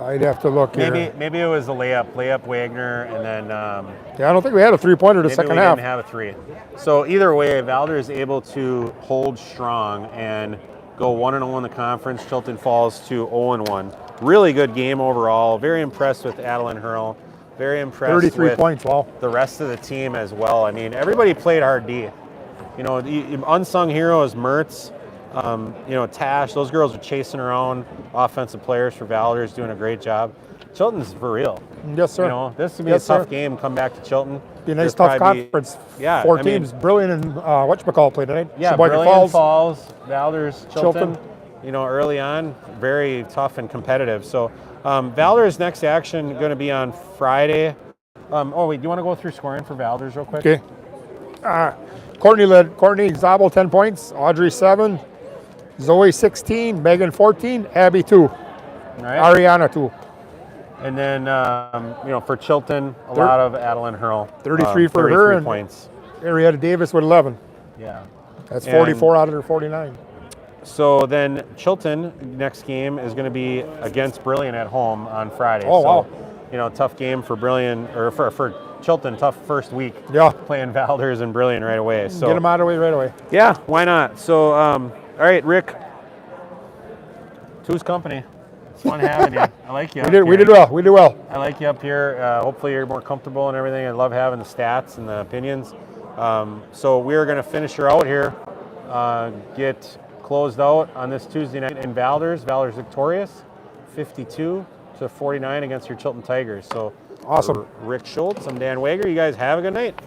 I'd have to look here. Maybe it was a layup Wagner, and then Yeah, I don't think we had a 3-pointer the second maybe we half. didn't have a 3. So either way, Valders is able to hold strong and go 1-0 in the conference. Chilton falls to 0-1. Really good game overall. Very impressed with Adeline Hurl. Very impressed 33 with points, wow. the rest of the team as well. I mean, everybody played hard D. The unsung heroes, Mertz, Tash, those girls are chasing around offensive players for Valders, doing a great job. Chilton's for real. Yes, sir. This would be a tough game. Come back to Chilton. Be a nice, There'll tough probably conference. Yeah, 4 teams. Brilliant and whatchamacallit played tonight. Yeah, Sheboygan Brilliant Falls, Valders, Chilton. Chilton. Early on, very tough and competitive. So Valders' next action going to be on Friday. Do you want to go through scoring for Valders real quick? Okay. Courtney led. Courtney Zabel 10 points. Audrey 7. Zoe 16. Megan 14. Abby 2. All right. Ariana 2. And then, for Chilton, a lot of Adeline Hurl. 33 for her. And points. Arietta Davis with 11. Yeah. That's 44 out of her 49. So then Chilton, next game is going to be against Brilliant at home on Friday. Oh, so, wow. Tough game for Brilliant, or for Chilton, tough first week. Yeah. Playing Valders and Brilliant right away. So Get them out of the way right away. Yeah, why not? So, all right, Rick. Two's company. It's fun having you. I like you. We did well. We did well. I like you up here. Hopefully you're more comfortable and everything. I love having the stats and the opinions. So we're going to finish her out here. Get closed out on this Tuesday night in Valders. Valders victorious, 52-49 against your Chilton Tigers. So awesome. Rick Schultz, I'm Dan Wagner. You guys have a good night.